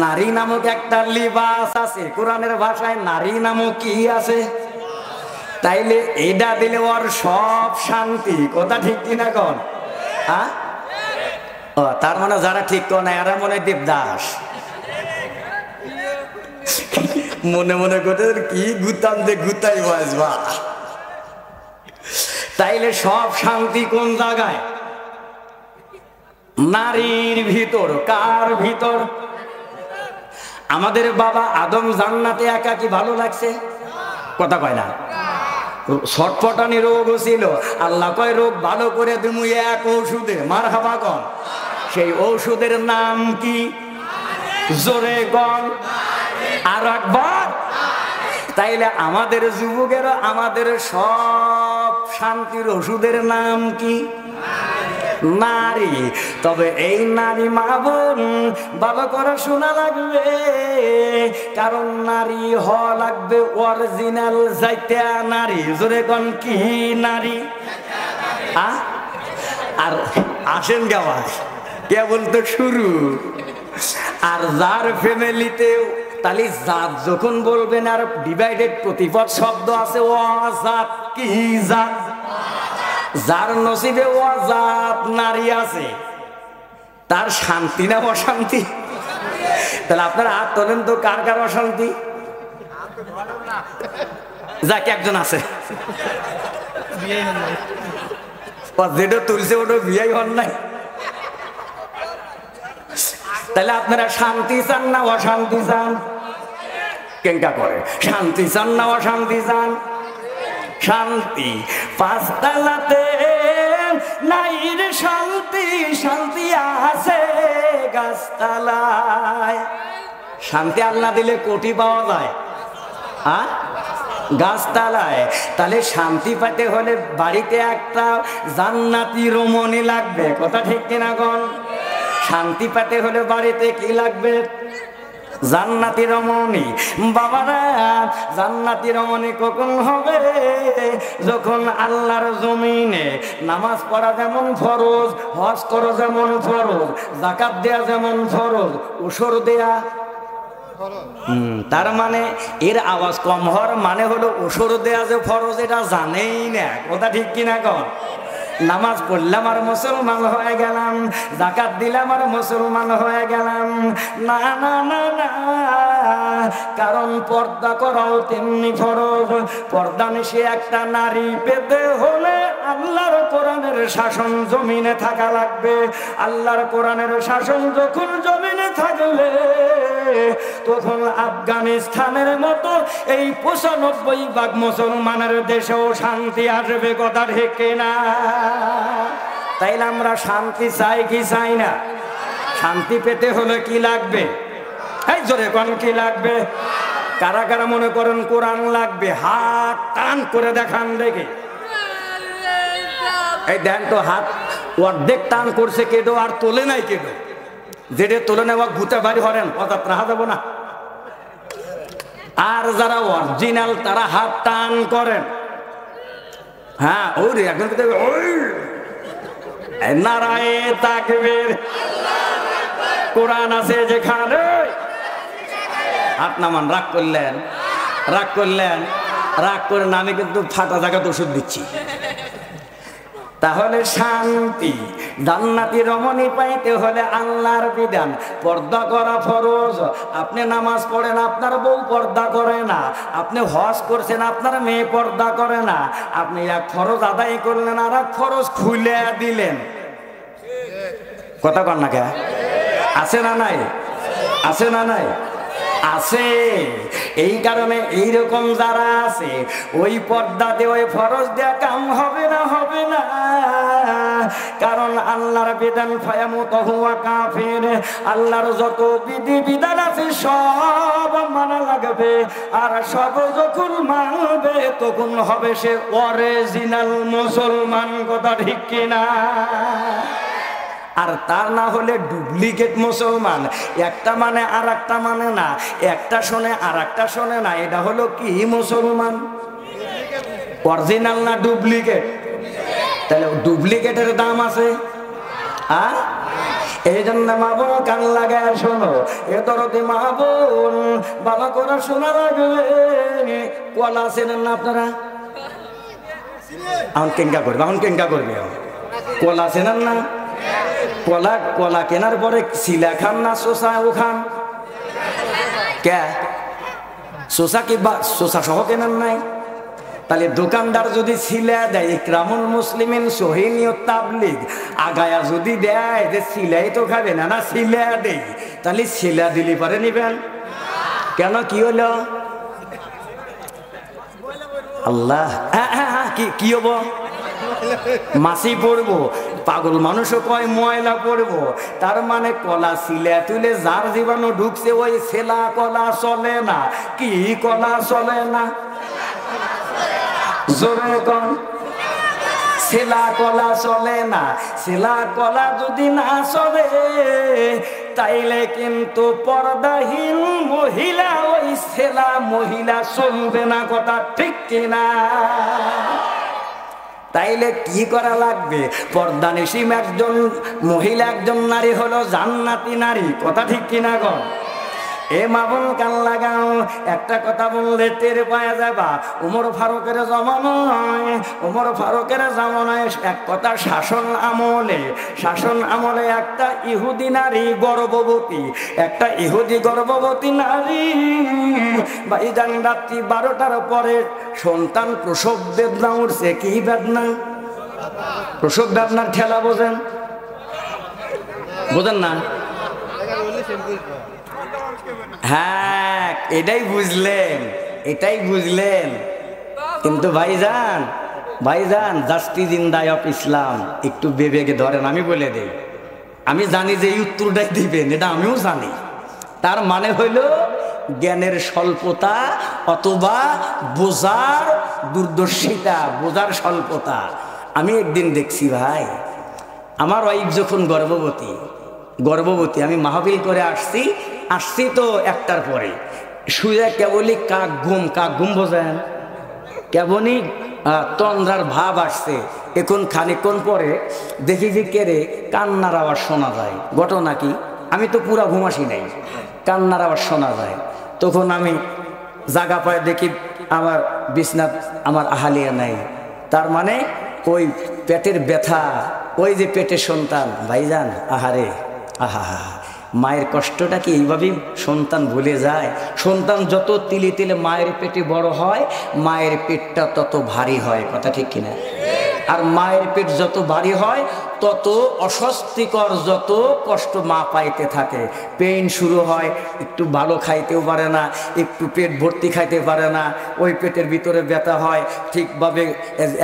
নারী নামক একটা লিবাস আছে। কোরআনের ভাষায় নারী নামক কি আছে? তাইলে এটা দিলে ওর সব শান্তি। কথা ঠিক কিনা কন? তার মানে যারা ঠিক কন এরা মনে দেবদাস, মনে মনে করতে কি গুতাম দে গুতাই বাজবা। তাইলে সব শান্তি কোন জায়গায়? নারীর ভিতর। কার ভিতর? আমাদের বাবা আদম জান্নাতে একা কি ভালো লাগছে? কথা কয় না। ছটফটানি রোগ ছিল, আল্লাহ কয় রোগ ভালো করে দিমু এক ঔষধে। মারহাবা কন। সেই ঔষধের নাম কি? জোরে কন আর একবার। তাইলে আমাদের যুবকেরা আমাদের সব শান্তির ওষুধের নাম কি? নারী। তবে এই নারী মা বোন ভালো করে শোনা লাগবে, কারণ নারী হওয়া লাগবে অরিজিনাল জাইতা নারী। জোরে কোন কি নারী? আর আসেন গাওয়া কেবল তো শুরু। আর যার ফ্যামিলিতে তাহলে জাত যখন বলবেন, আর ডিভাইডেড প্রতিপদ শব্দ আছে, ও জাত কি জাত? যার নসিবে ও জাত নারী আছে তার শান্তি না অশান্তি? তাহলে আপনারা হাত তোলেন তো, কার কার অশান্তি? যাকে একজন আছে যেটা তুলছে ওটা বিয়ে হন নাই। তাহলে আপনারা শান্তি চান না অশান্তি চান? কেঙ্কা করে শান্তি চান না অশান্তি চান? শান্তি। 5 তলাতে নাই রে শান্তি, শান্তি আছে গাছতলায়। শান্তি আল্লাহ দিলে কোটি পাওয়া যায় গাছতলায়। তাহলে শান্তি পেতে হলে বাড়িতে একটা জান্নাতি রমণী লাগবে। কথা ঠিক কিনা গণ? শান্তি পেতে হলে বাড়িতে কি লাগবে? জান্নাতি রমণী। বাবারা, জান্নাতি রমণী কখন হবে? যখন আল্লাহর জমিনে নামাজ পড়া যেমন ফরজ, হজ করা যেমন ফরজ, যাকাত দেয়া যেমন ফরজ, ওসর দেয়া। তার মানে এর আওয়াজ কম হওয়ার মানে হলো ওসর দেয়া যে ফরজ এটা জানেই না। কথা ঠিক কিনা কন? নামাজ পড়লাম আর মুসলমান হয়ে গেলাম, যাকাত দিলাম আর মুসলমান হয়ে গেলাম, না না না না। কারণ পর্দা করাও তেমনি ফরজ। পর্দা নিশে একটা নারী পেতে হলে আল্লাহর কোরআনের শাসন জমিনে থাকা লাগবে। আল্লাহর কোরআনের শাসন যখন জমিনে থাকলে তখন আফগানিস্তানের মতো এই 95% মুসলমানের দেশেও শান্তি আসবে। কথা ঠিক না? তাইলে আমরা শান্তি চাই কি চাই না? শান্তি পেতে হলে কি লাগবে? এই জোরে কোন কি লাগবে? কারা কারা মনে করেন কোরআন লাগবে? হাত টান করে দেখান দেখে। এই দেন তো হাত অর্ধেক টান করছে কেডো, আর তোলে নাই কেডো। যেটা তোলে নেওয়া ঘুতে বাড়ি হরেন কথা রাহা দেবো না। আর যারা অরিজিনাল তারা হাত টান করেন। হ্যাঁ ওরে এখন ওই নারায়ে তাকবীর। কোরআন আছে যেখানে হাত নামান, রাগ করলেন, রাগ করলেন, রাগ করে না, আমি কিন্তু ফাটা জায়গাতে ওষুধ দিচ্ছি। তাহলে শান্তি জান্নাতি রমণী পাইতে হলে আল্লাহর বিধান, পর্দা করা ফরজ। আপনি নামাজ পড়েন, আপনার বউ পর্দা করে না। আপনি হজ করছেন, আপনার মেয়ে পর্দা করে না। আপনি এক ফরজ আদায় করলেন, আর এক ফরজ খুলে দিলেন। কথা কন না কে? আছে না নাই? আছে না নাই? আছে। এই কারণে এইরকম যারা আছে, ওই পর্দা দিয়ে ওই ফরজ দেয়া কাম হবে না, হবে না। কারণ আল্লাহর বিধান ফায়ামুতহু ওয়া কাফির, আল্লাহর যত বিধি বিধান আছে সব মানা লাগবে। আর সব যখন মানবে তখন হবে সে অরিজিনাল মুসলমান। কথা ঠিক কিনা? আর তার না হলে ডুপ্লিকেট মুসলমান। একটা মানে আর একটা মানে না, একটা শোনে আর একটা শোনে না। এটা হলো কি মুসলমান? অরিজিনাল না ডুপ্লিকেট? তাহলে ডুপ্লিকেটের দাম আছে। এই জন্য মা বোন কান লাগায় শোনো, এ দরদি মা বোন ভালো করে শোনা লাগবে। কলা চেনেন না আপনারা? এখন কেঙ্কা করবে, এখন কেঙ্কা করবে। কলা চেনেন না? কলা, কলা কেনার পরে শিলা খান না শোষা ও খান? কে শোষা কি বা শোষা সহ কেনার নাই? তাহলে দোকানদার যদি শিলা দেয়, ইকরামুল মুসলিমিন সহিনীয় তাবলিগ আগায়া যদি দেয় যে শিলাই তো খাবে না, না শিলা দেই, তাহলে শিলা দিলি পরে নিবেন কেন? কি হলো? আল্লাহ, কি হবো? মাসি পড়বো। পাগল মানুষও কয় ময়লা পড়বো। তার মানে কলা শিলা তুলে যার জীবাণু ঢুকছে ওই ছেলা কলা চলে না। কি কলা চলে না? জোরে কন। ছেলা কলা চলে না। ছেলা কলা যদি না চলে তাইলে কিন্তু পর্দাহীন মহিলা, ওই ছেলা মহিলা চলবে না। কথা ঠিক কিনা? তাইলে কি করা লাগবে? পর্দানিসীম একজন মহিলা, একজন নারী হলো জান্নাতি নারী। কথা ঠিক কিনা গো? এ মা বোন কান লাগাও, একটা কথা বললে টের পাওয়া যাবা। ওমর ফারুকের জমানায়, ওমর ফারুকের জমানায় এক কথা শাসন আমলে একটা ইহুদি নারী গর্ভবতী, একটা ইহুদি গর্ভবতী নারী ভাইজান রাত্রি 12টার পরে সন্তান প্রসব বেদনা উঠছে। কি বেদনা? প্রসব বেদনার ঠেলা বোঝেন? বোঝেন না? হ্যাঁ, এটাই বুঝলেন, এটাই বুঝলেন। কিন্তু ভাইজান, ভাইজান justice in the of Islam একটু বিবেকে ধরেন। আমি বলে দেই, আমি জানি যে এই উত্তরটাই দিবেন, এটা আমিও জানি। তার মানে হইল জ্ঞানের স্বল্পতা অথবা বোঝার দুর্দর্শিতা, বোঝার স্বল্পতা। আমি একদিন দেখছি ভাই, আমার ওয়াইফ যখন গর্ভবতী, আমি মাহফিল করে আসছি তো 1টার পরে শুয়ে কেবলই কাক ঘুম বোঝেন, কেবলই তন্দ্রার ভাব আসছে। এখন খানিকক্ষণ পরে দেখি যে কেড়ে কান্নার আওয়াজ শোনা যায়। ঘটনা কি? আমি তো পুরা ঘুমাসি নাই, কান্নার আওয়াজ শোনা যায়। তখন আমি জাগা পায়ে দেখি আমার বিছনাত আমার আহালিয়া নাই। তার মানে ওই পেটের ব্যথা, ওই যে পেটের সন্তান। ভাইজান আহারে, আহা, মায়ের কষ্টটা কি এইভাবেই সন্তান ভুলে যায়? সন্তান যত তিলে তিলে মায়ের পেটে বড় হয়, মায়ের পেটটা তত ভারী হয়। কথা ঠিক কিনা? আর মায়ের পেট যত ভারী হয় তত অস্বস্তিকর, যত কষ্ট মা পাইতে থাকে। পেইন শুরু হয়, একটু ভালো খাইতেও পারে না, একটু পেট ভর্তি খাইতে পারে না, ওই পেটের ভিতরে ব্যথা হয়, ঠিকভাবে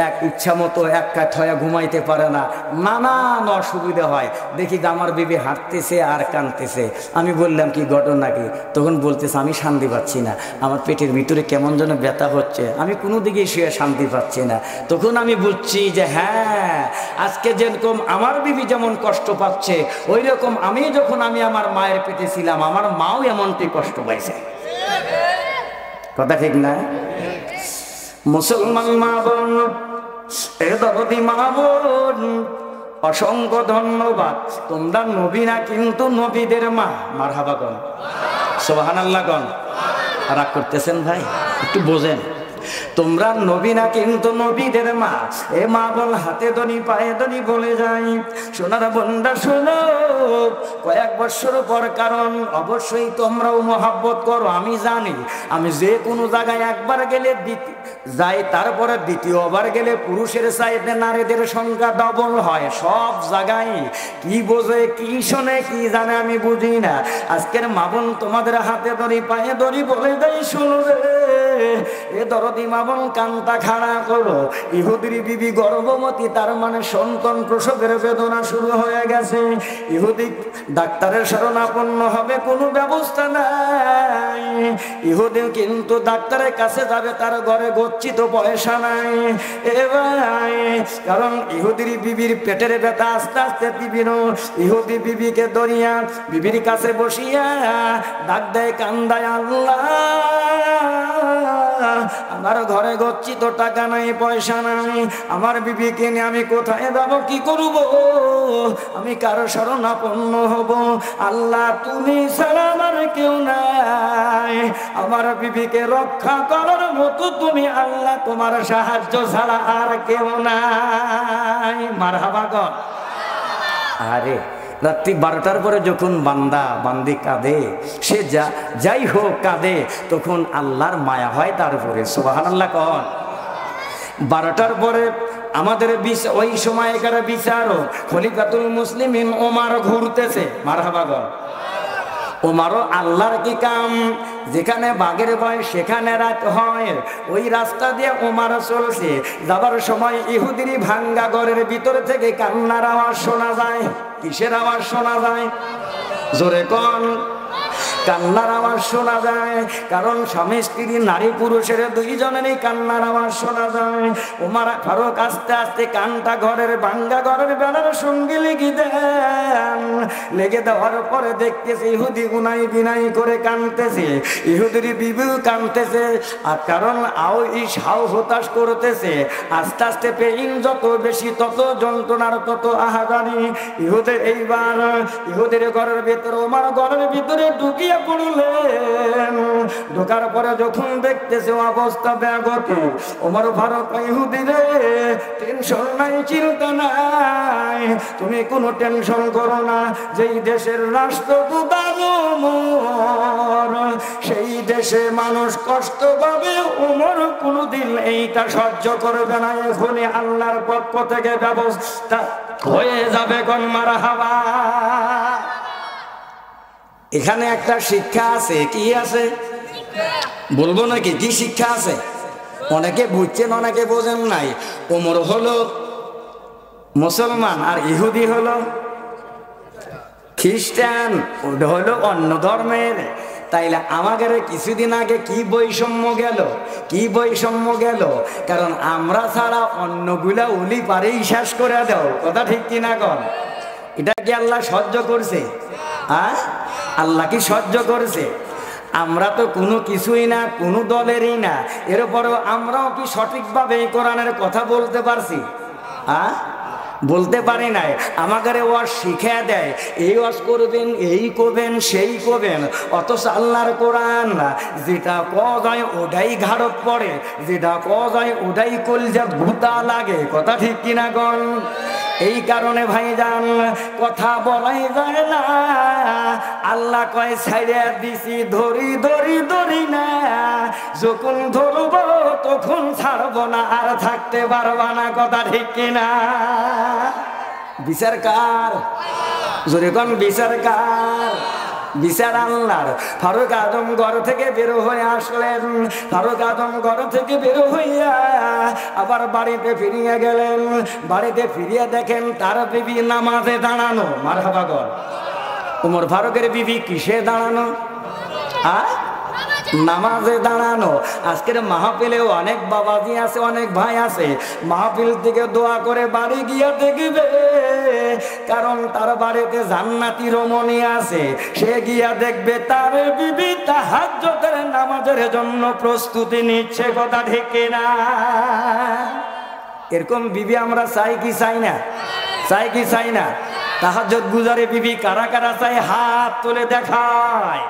এক ইচ্ছা মতো এক কাঠ হয়ে ঘুমাইতে পারে না, নানান অসুবিধা হয়। দেখি যে আমার বিবি হাঁটতেছে আর কাঁদতেছে। আমি বললাম কি ঘটনা কি? তখন বলতেছে আমি শান্তি পাচ্ছি না, আমার পেটের ভিতরে কেমন যেন ব্যথা হচ্ছে, আমি কোনো দিকেই শুয়ে শান্তি পাচ্ছি না। তখন আমি বুঝছি যে হ্যাঁ, আজকে যেরকম আমার বিবি যেমন কষ্ট পাচ্ছে, ওই রকম আমি যখন আমার মায়ের পেটে ছিলাম, আমার মাও এমনটি কষ্ট পাইছে। কথা ঠিক না? মুসলমান মা বোন, এ দরদি মা বোন, অসংখ্য ধন্যবাদ। তোমরা নবী না, কিন্তু নবীদের মা। মারহাবা গণ, সুবহানাল্লাহ গণ। রাগ করতেছেন ভাই, একটু বোঝেন। তোমরা নবী না কিন্তু নবীদের মা। এ মা বল হাতে দনি পায়ে দনি বলে যাই, সোনার বন্ধা শোনো কয়েক বছর পর, কারণ অবশ্যই তোমরাও মহাব্বত করো আমি জানি। আমি যে কোনো জায়গায় একবার গেলে যাই, তারপরে দ্বিতীয়বার গেলে পুরুষের চাইতে নারীদের সংখ্যা ডবল হয়। সব জায়গায় কি বোঝে কি শোনে কি জানে আমি বুঝি না। আজকের মা বোন তোমাদের হাতে দড়ি পায়ে দড়ি বলে দেয়, শোনো রে এ দরদি মা বোন কান্তা খাড়া করো। ইহুদির বিবি গর্ভবতী, তার মানে সন্তান প্রসবের বেদনা শুরু হয়ে গেছে। ইহুদি ডাক্তারের শরণাপন্ন হবে, কোনো ব্যবস্থা নাই। ইহুদি কিন্তু ডাক্তারের কাছে যাবে, তার ঘরে গচ্ছিত পয়সা নাই এ ভাই। কারণ ইহুদির বিবির পেটের ব্যথা আস্তে আস্তে বিভিন্ন ইহুদি বিবিকে দরিয়া বিবির কাছে বসিয়া ডাক দেয়, কান্দায়, আল্লাহ আমার ঘরে গচ্ছিত টাকা নাই পয়সা নাই, আমার বিবিকে নিয়ে আমি কোথায় যাব, কি করব, আমি কারো শরণাপন্ন হব? আল্লাহ তুমি ছাড়া আমার কেউ নাই, আমার বিবিকে রক্ষা করার মতো তুমি আল্লাহ, তোমার সাহায্য ছাড়া আর কেউ নাই। মারহাবা গো। আরে রাত্রি 12টার পরে যখন বান্দা বান্দি কাঁদে, সে যাই হোক কাঁদে, তখন আল্লাহর মায়া হয় তার উপরে। সুবহানাল্লাহ কন। 12টার পরে আমাদের ওই সময়কার বিচারক খলিফাতুল মুসলিমিন ওমর ঘুরতেছে। মারহাবা গো। ওমরও আল্লাহর কি কাম, যেখানে বাঘের ভয় সেখানে রাত হয়, ওই রাস্তা দিয়ে ওমর চলছে। যাবার সময় ইহুদির ভাঙ্গা ঘরের ভিতর থেকে কান্নার আওয়াজ শোনা যায়। কিসের আওয়াজ শোনা যায়? জোরে কোন। কান্নার আওয়াজ শোনা যায়, কারণ স্বামী স্ত্রী নারী পুরুষের দুইজনেরই কান্নার আওয়াজ শোনা যায়। ওমর ফারুক আস্তে আস্তে কানটা ঘরের ভাঙ্গা ঘরের বেড়ার সঙ্গে লেগে দেন। লেগে দেওয়ার পরে দেখতেছে ইহুদি গুনাই বিনাই করে কানতেছে, ইহুদির বিবিও কানতেছে। আর কারণ হাও হতাশ করতেছে। আস্তে আস্তে পেইন যত বেশি তত যন্ত্রণার তত আহাজারি। এইবার ইহুদের ঘরের ভিতরে ওমর ঘরের ভিতরে ঢুকিয়ে পড়লেন। ঢোকার পরে যখন দেখতেছে অবস্থা ব্যাগত, ওমর ফারুক ইহুদি রে টেনশন নাই চিন্তা নাই, তুমি কোনো টেনশন করো না, যেই দেশের রাষ্ট্রদূত ওমর, সেই দেশে মানুষ কষ্ট পাবে, ওমর কোনোদিন এইটা সহ্য করবে না। এখনই আল্লাহর পক্ষ থেকে ব্যবস্থা হয়ে যাবে। কোন মারহাবা। এখানে একটা শিক্ষা আছে। কি আছে বলবো নাকি? কি শিক্ষা আছে? অনেকে বুঝছেন অনেকে বোঝেন নাই। ওমর হলো মুসলমান আর ইহুদি হলো খ্রিস্টান, ওটা হলো অন্য ধর্মের। তাইলে আমাদের কিছুদিন আগে কি বৈষম্য গেল, কি বৈষম্য গেল? কারণ আমরা ছাড়া অন্যগুলা উলি পারেই শেষ করে দাও। কথা ঠিক কিনা কন? এটা কি আল্লাহ সহ্য করছে? আল্লাহ কি সহ্য করেছে? আমরা তো কোনো কিছুই না, কোনো দলেরই না, এরপরেও আমরাও কি সঠিকভাবে এই কোরআনের কথা বলতে পারছি? বলতে পারি নাই। আমাদের ওয়াজ শিখে দেয়, এই ওয়াজ করবেন, এই করবেন, সেই করবেন, অথচ আল্লাহর কোরআন যেটা কওয়া যায় ওটাই ঘাড়ত পড়ে, যেটা কওয়া যায় ওটাই কলজা ভূতা লাগে। কথা ঠিক কিনা গণ? এই কারণে ভাইজান কথা বলাই যায় না। আল্লাহ কয় ছাইড়া দিছি ধরি ধরি ধরি না, যখন ধরব তখন ছাড়ব না, আর থাকতে পারবা না। কথা ঠিক কিনা? বিচার কার? জোরে কোন বিচার কার? বিচার আল্লাহর। ফারুক আজম ঘর থেকে বের হয়ে আসলেন। ফারুক আজম ঘর থেকে বের হইয়া আবার বাড়িতে ফিরিয়ে গেলেন। বাড়িতে ফিরিয়ে দেখেন তার বিবি নামাজে দাঁড়ানো। মারহাবা গো। ওমর ফারুকের বিবি কিসে দাঁড়ানো? নামাজে দাঁড়ানো। আজকের মাহফিলেও অনেক বাবাজি আছে, অনেক ভাই আছে, মাহফিল থেকে দোয়া করে বাড়ি গিয়া দেখবে, কারণ তার বাড়িতে জান্নাতি রমণী আছে। সে গিয়া দেখবে তার বিবি তাহাজ্জুদের নামাজের জন্য প্রস্তুতি নিচ্ছে। কথা ঠিক না? এরকম বিবি আমরা চাই কি চাই না? চাই কি চাই না? তাহাজ্জুদ গুজারে বিবি কারা কারা চাই? হাত তুলে দেখায়।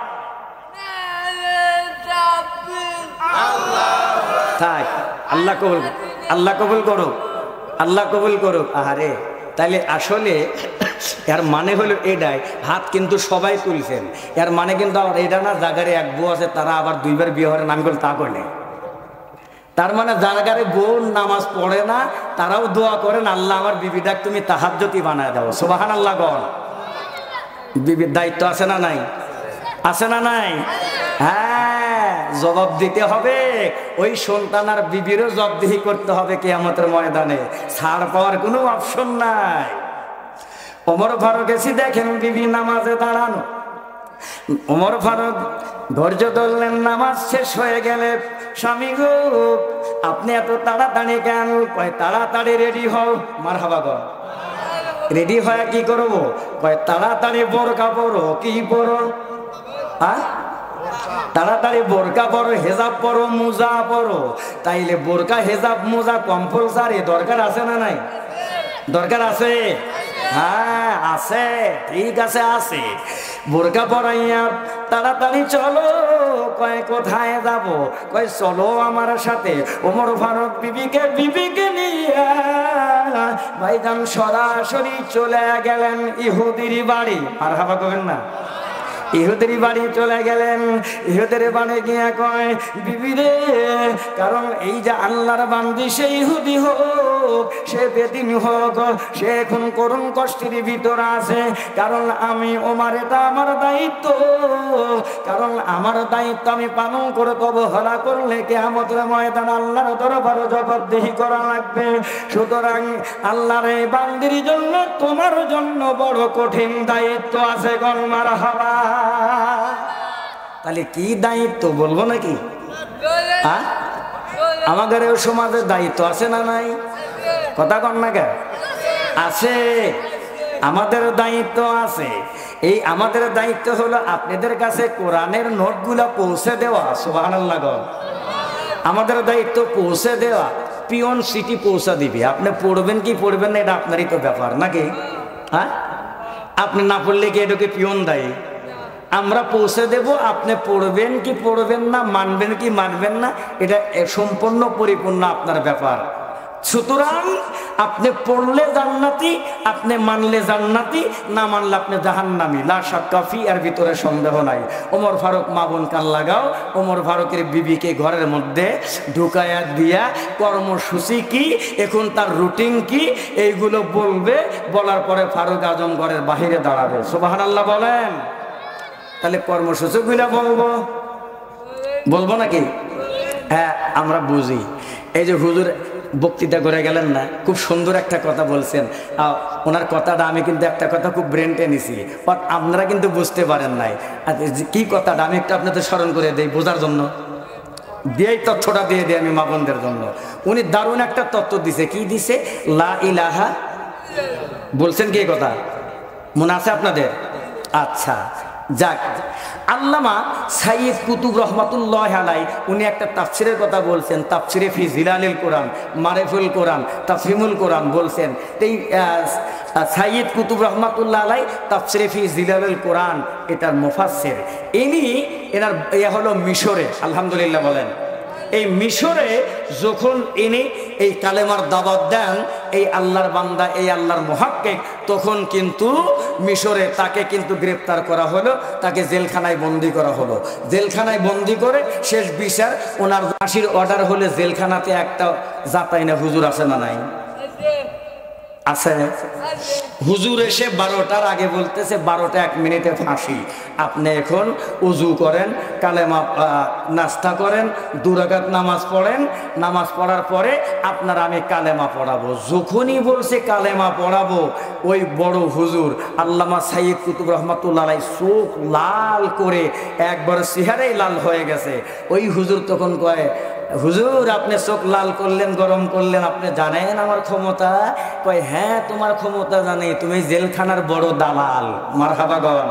থাক, আল্লাহ কবুল, আল্লাহ কবুল করুক, আল্লাহ কবুল করুক। আহারে, তাইলে আসলে এর মানে হলো এটাই, হাত কিন্তু সবাই তুলছেন, এর মানে কিন্তু আবার এটা না জাগারে এক বউ আছে তারা আবার দুইবার বিয়ে হওয়ার নাম করলে তা করলে, তার মানে জাগারে বউ নামাজ পড়ে না তারাও দোয়া করেন আল্লাহ আমার বিবিটাক তুমি তাহাজ্জুদি বানায় দাও। সুবহানাল্লাহ গণ। বিবির দায়িত্ব আছে না নাই? আছে না নাই? হ্যাঁ, জবাব দিতে হবে। ওই সন্তান আর বিবিরও জবাবদিহি করতে হবে কিয়ামতের ময়দানে, ছাড় পাওয়ার কোনো অপশন নাই। ওমর ফারুক এসে দেখেন বিবি নামাজে দাঁড়ানো, ওমর ফারুক ধৈর্য ধরলেন, নামাজ শেষ হয়ে গেলে স্বামী গো আপনি এত তাড়াতাড়ি কেন? কয় তাড়াতাড়ি রেডি হও। মারহাবা গো। রেডি হয়ে কি করবো? কয় তাড়াতাড়ি বোরকা পরো। কি পরো? হ্যাঁ, তাড়াতাড়ি বোরকা পরো, হেজাব পরো, মোজা পরো। তাইলে বোরকা হেজাব মোজা কম্পালসারি দরকার আছে না নাই? দরকার আছে। হ্যাঁ আছে, ঠিক আছে আছে। বোরকা পরাইয়া তাড়াতাড়ি চলো। কয় কোথায় যাব? কয় চলো আমার সাথে। ওমর ফারুক বিবিকে নিয়ে ভাইজান সরাসরি চলে গেলেন ইহুদির বাড়ি। আর হাবা করবেন না, ইহুদের বাড়ি চলে গেলেন। ইহুদের বাড়ি গিয়ে কয় বিবি রে, কারণ এই যে আল্লাহর বান্দি সে ইহুদি হোক সে বেদিন হোক, সে এখন করুণ কষ্টের ভিতর আছে। কারণ আমি ওমর, এটা আমার দায়িত্ব, কারণ আমার দায়িত্ব আমি পালন করে অবহেলা করলে কিয়ামতের ময়দানে আল্লাহর দরবারে জবাবদিহি করা লাগবে। সুতরাং আল্লাহর এই বান্দির জন্য তোমার জন্য বড় কঠিন দায়িত্ব আছে। গণ মারহাবা। তাহলে কি দায়িত্ব বলবো নাকি? হ্যাঁ, আমাদের সমাজের দায়িত্ব আছে না নাই? কথা কন না কেন? আছে, আমাদের দায়িত্ব আছে। এই আমাদের দায়িত্ব হলো আপনাদের কাছে কোরআনের নোটগুলা পৌঁছে দেওয়া। সুবহানাল্লাহ গণ। আমাদের দায়িত্ব পৌঁছে দেওয়া। পিয়ন সিটি পৌঁছা দিবে, আপনি পড়বেন কি পড়বেন না এটা আপনারই তো ব্যাপার নাকি? হ্যাঁ, আপনি না পড়লে কি এটাকে পিয়ন দায়ী? আমরা পৌঁছে দেব, আপনি পড়বেন কি পড়বেন না, মানবেন কি মানবেন না, এটা সম্পূর্ণ পরিপূর্ণ আপনার ব্যাপার। সুতরাং আপনি পড়লে জান্নাতি, আপনি মানলে জান্নাতি, না মানলে আপনি জাহান্নামী, লা শাক্কা ফি, এর ভিতরে সন্দেহ নাই। ওমর ফারুক মা বোন কান লাগাও, ওমর ফারুকের বিবিকে ঘরের মধ্যে ঢুকায়া দিয়া কর্মসূচি কি, এখন তার রুটিন কি, এইগুলো বলবে। বলার পরে ফারুক আজম ঘরের বাহিরে দাঁড়াবে। সুবহানাল্লাহ বলেন। তাহলে কর্মসূচিগুলা বলবো নাকি? হ্যাঁ, আমরা বুঝি। এই যে হুজুর বক্তৃতা করে গেলেন না, খুব সুন্দর একটা কথা বলছেন। ওনার কথাটা আমি কিন্তু একটা কথা খুব ব্রেন টেনেছি, আপনারা কিন্তু বুঝতে পারেন নাই। কি কথাটা আমি একটু আপনাদের স্মরণ করে দিই বোঝার জন্য, দিয়েই তথ্যটা দিয়ে দিই আমি মা বোনদের জন্য। উনি দারুণ একটা তথ্য দিছে। কি দিছে? লা ইলাহা বলছেন কি কথা মনে আছে আপনাদের? আচ্ছা যাক, আল্লামা সাইয়্যিদ কুতুব রহমাতুল্লাহ আলাই উনি একটা তাফসিরের কথা বলছেন, তাফসিরে ফি জিলালিল কোরআন, মারিফুল কোরআন, তাফহিমুল কোরআন বলছেন। এই সাইয়্যিদ কুতুব রহমাতুল্লাহ আলাই তাফসিরে ফি জিলালিল কোরআন এটার মুফাসসির। এনার হলো মিশরে, আলহামদুলিল্লাহ বলেন। এই মিশরে যখন ইনি এই কালেমার দাওয়াত দেন এই আল্লাহর বান্দা, এই আল্লাহর মুহাক্কিক, তখন কিন্তু মিশরে তাকে কিন্তু গ্রেপ্তার করা হলো, তাকে জেলখানায় বন্দি করা হলো। জেলখানায় বন্দি করে শেষ বিচার ওনার ফাঁসির অর্ডার হলে জেলখানাতে একটা যাতাই না হুজুর আছে না নাই? আছে। হুজুর এসে 12টার আগে বলতেছে 12টা 1 মিনিটে ফাঁসি। আপনি এখন উজু করেন, কালেমা নাস্তা করেন, 2 রাকাত নামাজ পড়েন, নামাজ পড়ার পরে আপনার আমি কালেমা পড়াবো। যখনই বলছে কালেমা পড়াবো, ওই বড় হুজুর আল্লামা সাইয়্যিদ কুতুব রহমাতুল্লাহ আলাইহি চোখ লাল করে একবার চেহারাই লাল হয়ে গেছে। ওই হুজুর তখন কয়, হুজুর আপনি চোখ লাল করলেন, গরম করলেন, আপনি জানেন আমার ক্ষমতা? কয় হ্যাঁ তোমার ক্ষমতা জানি, তুমি জেলখানার বড় দালাল। মারহাবা গন।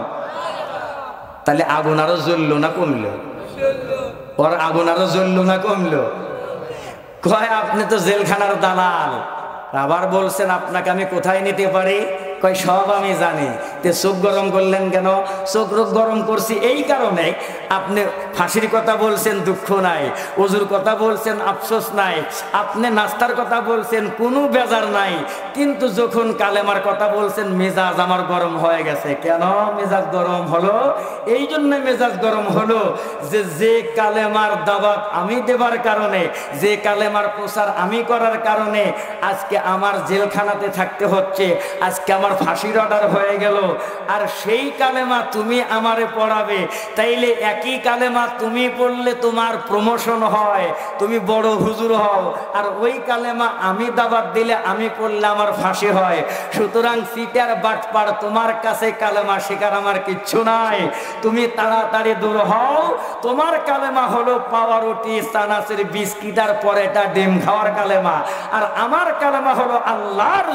তাহলে আগুন আরো জ্বললো না কমলো? ওর আগুন আরো জ্বললো না কমলো? কয় আপনি তো জেলখানার দালাল। আবার বলছেন আপনাকে আমি কোথায় নিতে পারি? কয় সব আমি জানি, তে চোখ গরম করলেন কেন? চোখ গরম করছি এই কারণে, আপনি ফাঁসির কথা বলছেন দুঃখ নাই, ওজুর কথা বলছেন আফসোস নাই, আপনি নাস্তার কথা বলছেন কোনো বেজার নাই, কিন্তু যখন কালেমার কথা বলছেন মেজাজ আমার গরম হয়ে গেছে। কেন মেজাজ গরম হলো? এই জন্য মেজাজ গরম হলো যে কালেমার দাওয়াত আমি দেবার কারণে, যে কালেমার প্রচার আমি করার কারণে আজকে আমার জেলখানাতে থাকতে হচ্ছে, আজকে আমার ফাঁসির অর্ডার হয়ে গেল। আর সেই কালেমা তুমি আমারে পড়াবে, তাইলে একই কালেমা তুমি পড়লে তোমার প্রমোশন হয়, তুমি বড় হুজুর হও, আর ওই কালেমা আমি দাওয়াত দিলে আমি পড়লে আমার ফাঁসি হয়। সুতরাং সিটার বাটপার, তোমার কাছে কালেমা শেখার আমার কিচ্ছু নাই, তুমি তাড়াতাড়ি দূর হও। তোমার কালেমা হলো পাউরুটি চানাচুর বিস্কিটার পরেটা ডিম খাওয়ার কালেমা, আর আমার কালেমা হলো আল্লাহর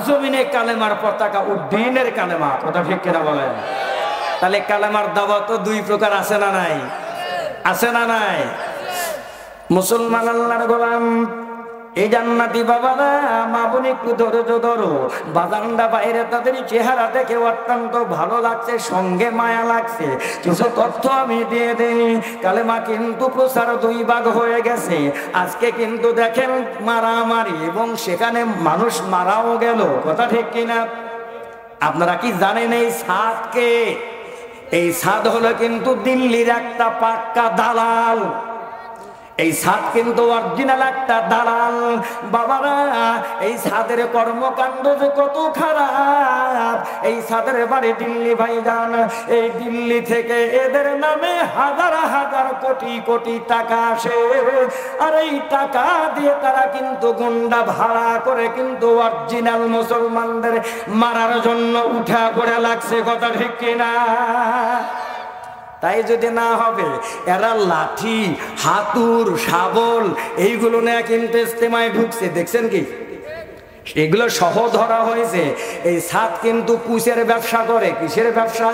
জমিনে কালেমার পতাকা উড্ডীনের কালেমা। কথা ঠিক কিনা বলেন? তাহলে কালেমার দাওয়াত তো দুই প্রকার আছে না নাই? আছে না নাই? মুসলমান আল্লাহর গোলাম, এই জান্নাতি বাবারা মা বোন একটু ধৈর্য ধরো। বাজানরা বাইরে তাদের চেহারা দেখে অত্যন্ত ভালো লাগছে, সঙ্গে মায়া লাগছে। কিছু তথ্য আমি দিয়ে দেই। কালেমা কিন্তু প্রচার দুই ভাগ হয়ে গেছে। আজকে কিন্তু দেখেন মারামারি, এবং সেখানে মানুষ মারাও গেল। কথা ঠিক কিনা? আপনারা কি জানেন এই সাদকে? এই সাদ হলো কিন্তু দিল্লির একটা পাক্কা দালাল। এই সাদ কিন্তু অরিজিনাল একটা দালাল। বাবারা, এই সাদের কর্মকাণ্ড যে কত খারাপ। এই সাদের বাড়ি দিল্লি ভাইজান। এই দিল্লি থেকে এদের নামে হাজার হাজার কোটি কোটি টাকা আসে, আর এই টাকা দিয়ে তারা কিন্তু গুন্ডা ভাড়া করে কিন্তু অরিজিনাল মুসলমানদের মারার জন্য উঠা পড়ে লাগছে। কথা ঠিক কিনা? তাই যদি না হবে, এরা লাঠি হাতুর শাবল এইগুলো নিয়ে কিন্তু ইস্তেমায় ঢুকছে। দেখছেন কি? এগুলো সহ ধরা হয়েছে। এই সাদ কিন্তু কুশের ব্যবসা করে। কিসের ব্যবসা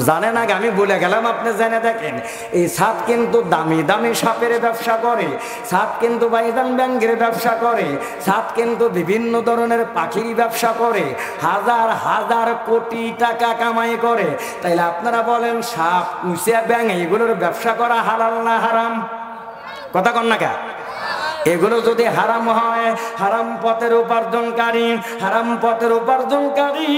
জানেন? আগে আমি বলে গেলাম, আপনি জেনে দেখেন। এই সাদ কিন্তু দামি দামি সাপের ব্যবসা করে, সাদ কিন্তু বাইজান ব্যাংকের ব্যবসা করে, সাদ কিন্তু বিভিন্ন ধরনের পাখির ব্যবসা করে, হাজার হাজার কোটি টাকা কামাই করে। তাইলে আপনারা বলেন, সাপ কুশিয়া ব্যাং এইগুলোর ব্যবসা করা হালাল না হারাম? কথা কন না কে? এগুলো যদি হারাম হয়, হারাম পথের উপার্জনকারী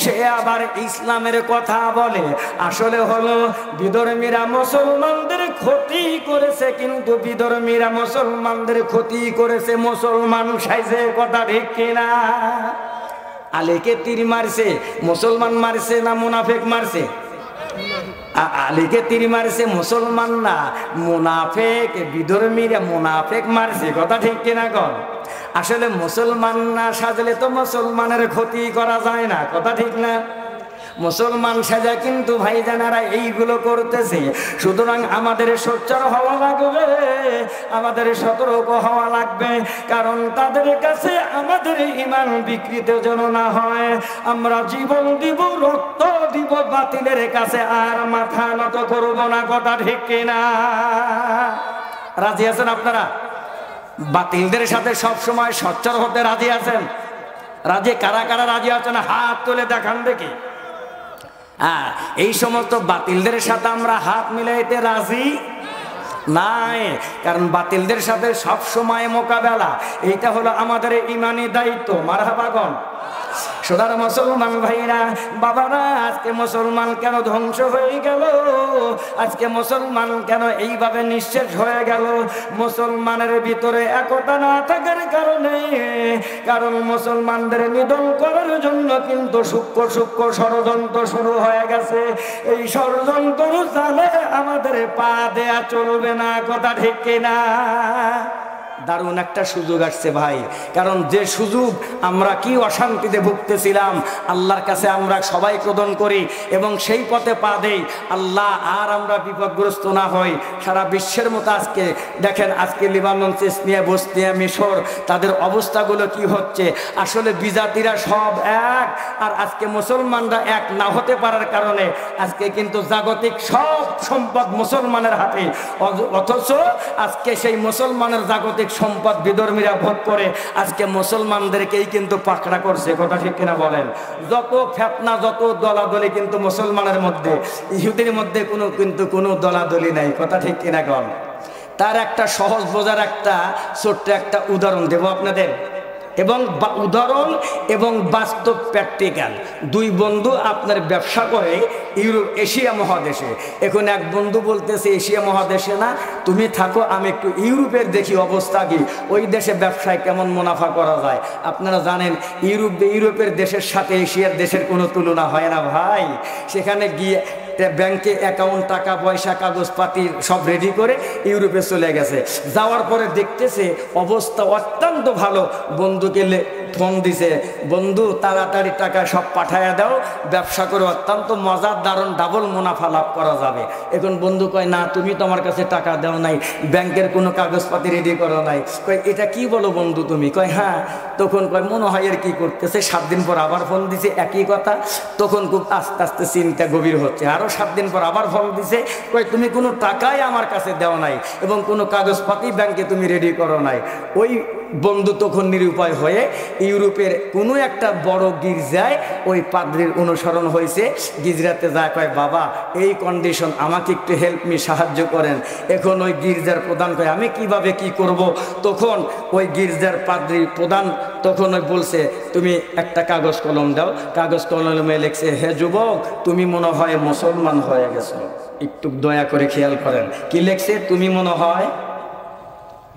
সে আবার ইসলামের কথা বলে। আসলে হলো বিধর্মীরা মুসলমানদের ক্ষতি করেছে, কিন্তু বিধর্মীরা মুসলমানদের ক্ষতি করেছে মুসলমান সাইজে। কথা ঠিক কিনা? আলীকে তীর মারছে মুসলমান মারছে না মুনাফেক মারছে? আলীকে তীর মারছে মুসলমান না মুনাফেক, বিধর্মীরা মুনাফেক মারছে। কথা ঠিক কিনা কর? আসলে মুসলমান না সাজলে তো মুসলমানের ক্ষতি করা যায় না। কথা ঠিক না? মুসলমান সাজা কিন্তু ভাইজানারা এইগুলো করতেছে। সুতরাং আমাদের সোচ্চার হওয়া লাগবে, আমাদের সতর্ক হওয়া লাগবে, কারণ তাদের কাছে আমাদের ঈমান বিকৃত যেন না হয়। আমরা জীবন দিব, রক্ত দিব, বাতিলের কাছে আর মাথা নত করব না। কথা ঠিক কিনা? রাজি আছেন আপনারা? বাতিলদের সাথে সব সময় সোচ্চার হতে রাজি আছেন? রাজি কারা কারা রাজি আছেন? হাত তুলে দেখান দেখি। এই সমস্ত বাতিলদের সাথে আমরা হাত মিলাইতে রাজি নাই, কারণ বাতিলদের সাথে সব সময় মোকাবেলা, এইটা হলো আমাদের ইমানি দায়িত্ব। মারহাবা গণ। সোনার মুসলমান ভাইরা, বাবারা, আজকে মুসলমান কেন ধ্বংস হয়ে গেল? আজকে মুসলমান কেন এইভাবে নিঃশেষ হয়ে গেল? মুসলমানের ভিতরে একতা না থাকার কারণে। কারণ মুসলমানদের নিধন করার জন্য কিন্তু সূক্ষ্ম সূক্ষ্ম ষড়যন্ত্র শুরু হয়ে গেছে। এই ষড়যন্ত্র চালে আমাদের পা দেয়া চলবে না। কথা ঠিক কিনা? দারুণ একটা সুযোগ আসছে ভাই, কারণ যে সুযোগ আমরা কি অশান্তিতে ভুগতেছিলাম, আল্লাহর কাছে আমরা সবাই ক্রোধন করি এবং সেই পথে পা দেই, আল্লাহ আর আমরা বিপদগ্রস্ত না হই। সারা বিশ্বের মতো আজকে দেখেন, আজকে লিবানন, চেচনিয়া, বসনিয়া, মিশর, তাদের অবস্থাগুলো কি হচ্ছে। আসলে বিজাতিরা সব এক, আর আজকে মুসলমানরা এক না হতে পারার কারণে আজকে কিন্তু জাগতিক সব সম্পদ মুসলমানের হাতে, অথচ আজকে সেই মুসলমানের জাগতিক মালিক সম্পদ বিধর্মীরা ভোগ করে আজকে মুসলমানদেরকেই কিন্তু পাকড়া করছে, কথা ঠিক কিনা বলেন? যত ফেতনা, যত দলাদলি কিন্তু মুসলমানের মধ্যে, ইহুদির মধ্যে কোনো দলাদলি নাই, কথা ঠিক কিনা কন? তার একটা সহজ বোঝার একটা ছোট্ট একটা উদাহরণ দেব আপনাদের, এবং উদাহরণ এবং বাস্তব প্র্যাকটিক্যাল। দুই বন্ধু আপনার ব্যবসা করে এশিয়া মহাদেশে। এখন এক বন্ধু বলতেছে এশিয়া মহাদেশে না, তুমি থাকো, আমি একটু ইউরোপের দেখি অবস্থা কি, ওই দেশে ব্যবসায় কেমন মুনাফা করা যায়। আপনারা জানেন ইউরোপের দেশের সাথে এশিয়ার দেশের কোনো তুলনা হয় না ভাই। সেখানে গিয়ে ব্যাংকে অ্যাকাউন্ট, টাকা পয়সা, কাগজপাতি সব রেডি করে ইউরোপে চলে গেছে। যাওয়ার পরে দেখতেছে অবস্থা অত্যন্ত ভালো। বন্ধুকে ফোন দিছে, বন্ধু তাড়াতাড়ি টাকা সব পাঠাইয়া দাও, ব্যবসা করে অত্যন্ত মজার দারুণ ডাবল মুনাফা লাভ করা যাবে। এখন বন্ধু কয়, না তুমি তো আমার কাছে টাকা দাও নাই, ব্যাংকের কোনো কাগজপাতি রেডি করো নাই। কয়, এটা কি বলো বন্ধু তুমি? কয়, হ্যাঁ। তখন কয়, মনে হয় এর কি করতেছে। 7 দিন পর আবার ফোন দিছে, একই কথা। তখন খুব আস্তে আস্তে চিন্তা গভীর হচ্ছে। আরও 7 দিন পর আবার ফোন দিছে, কয় তুমি কোনো টাকাই আমার কাছে দেও নাই এবং কোনো কাগজপাতি ব্যাংকে তুমি রেডি করো নাই। ওই বন্ধু তখন নিরুপায় হয়ে ইউরোপের কোনো একটা বড় গির্জায় ওই পাদ্রির অনুসরণ হয়েছে। গির্জাতে যায়, কয় বাবা এই কন্ডিশন, আমাকে একটু হেল্প মি, সাহায্য করেন। এখন ওই গির্জার প্রধান কয়, আমি কিভাবে কি করব? তখন ওই গির্জার পাদ্রি প্রধান তখন ওই বলছে, তুমি একটা কাগজ কলম দাও। কাগজ কলমে লিখছে, হে যুবক, তুমি মনে হয় মুসলমান হয়ে গেছো। একটু দয়া করে খেয়াল করেন, কি লিখছে? তুমি মনে হয়,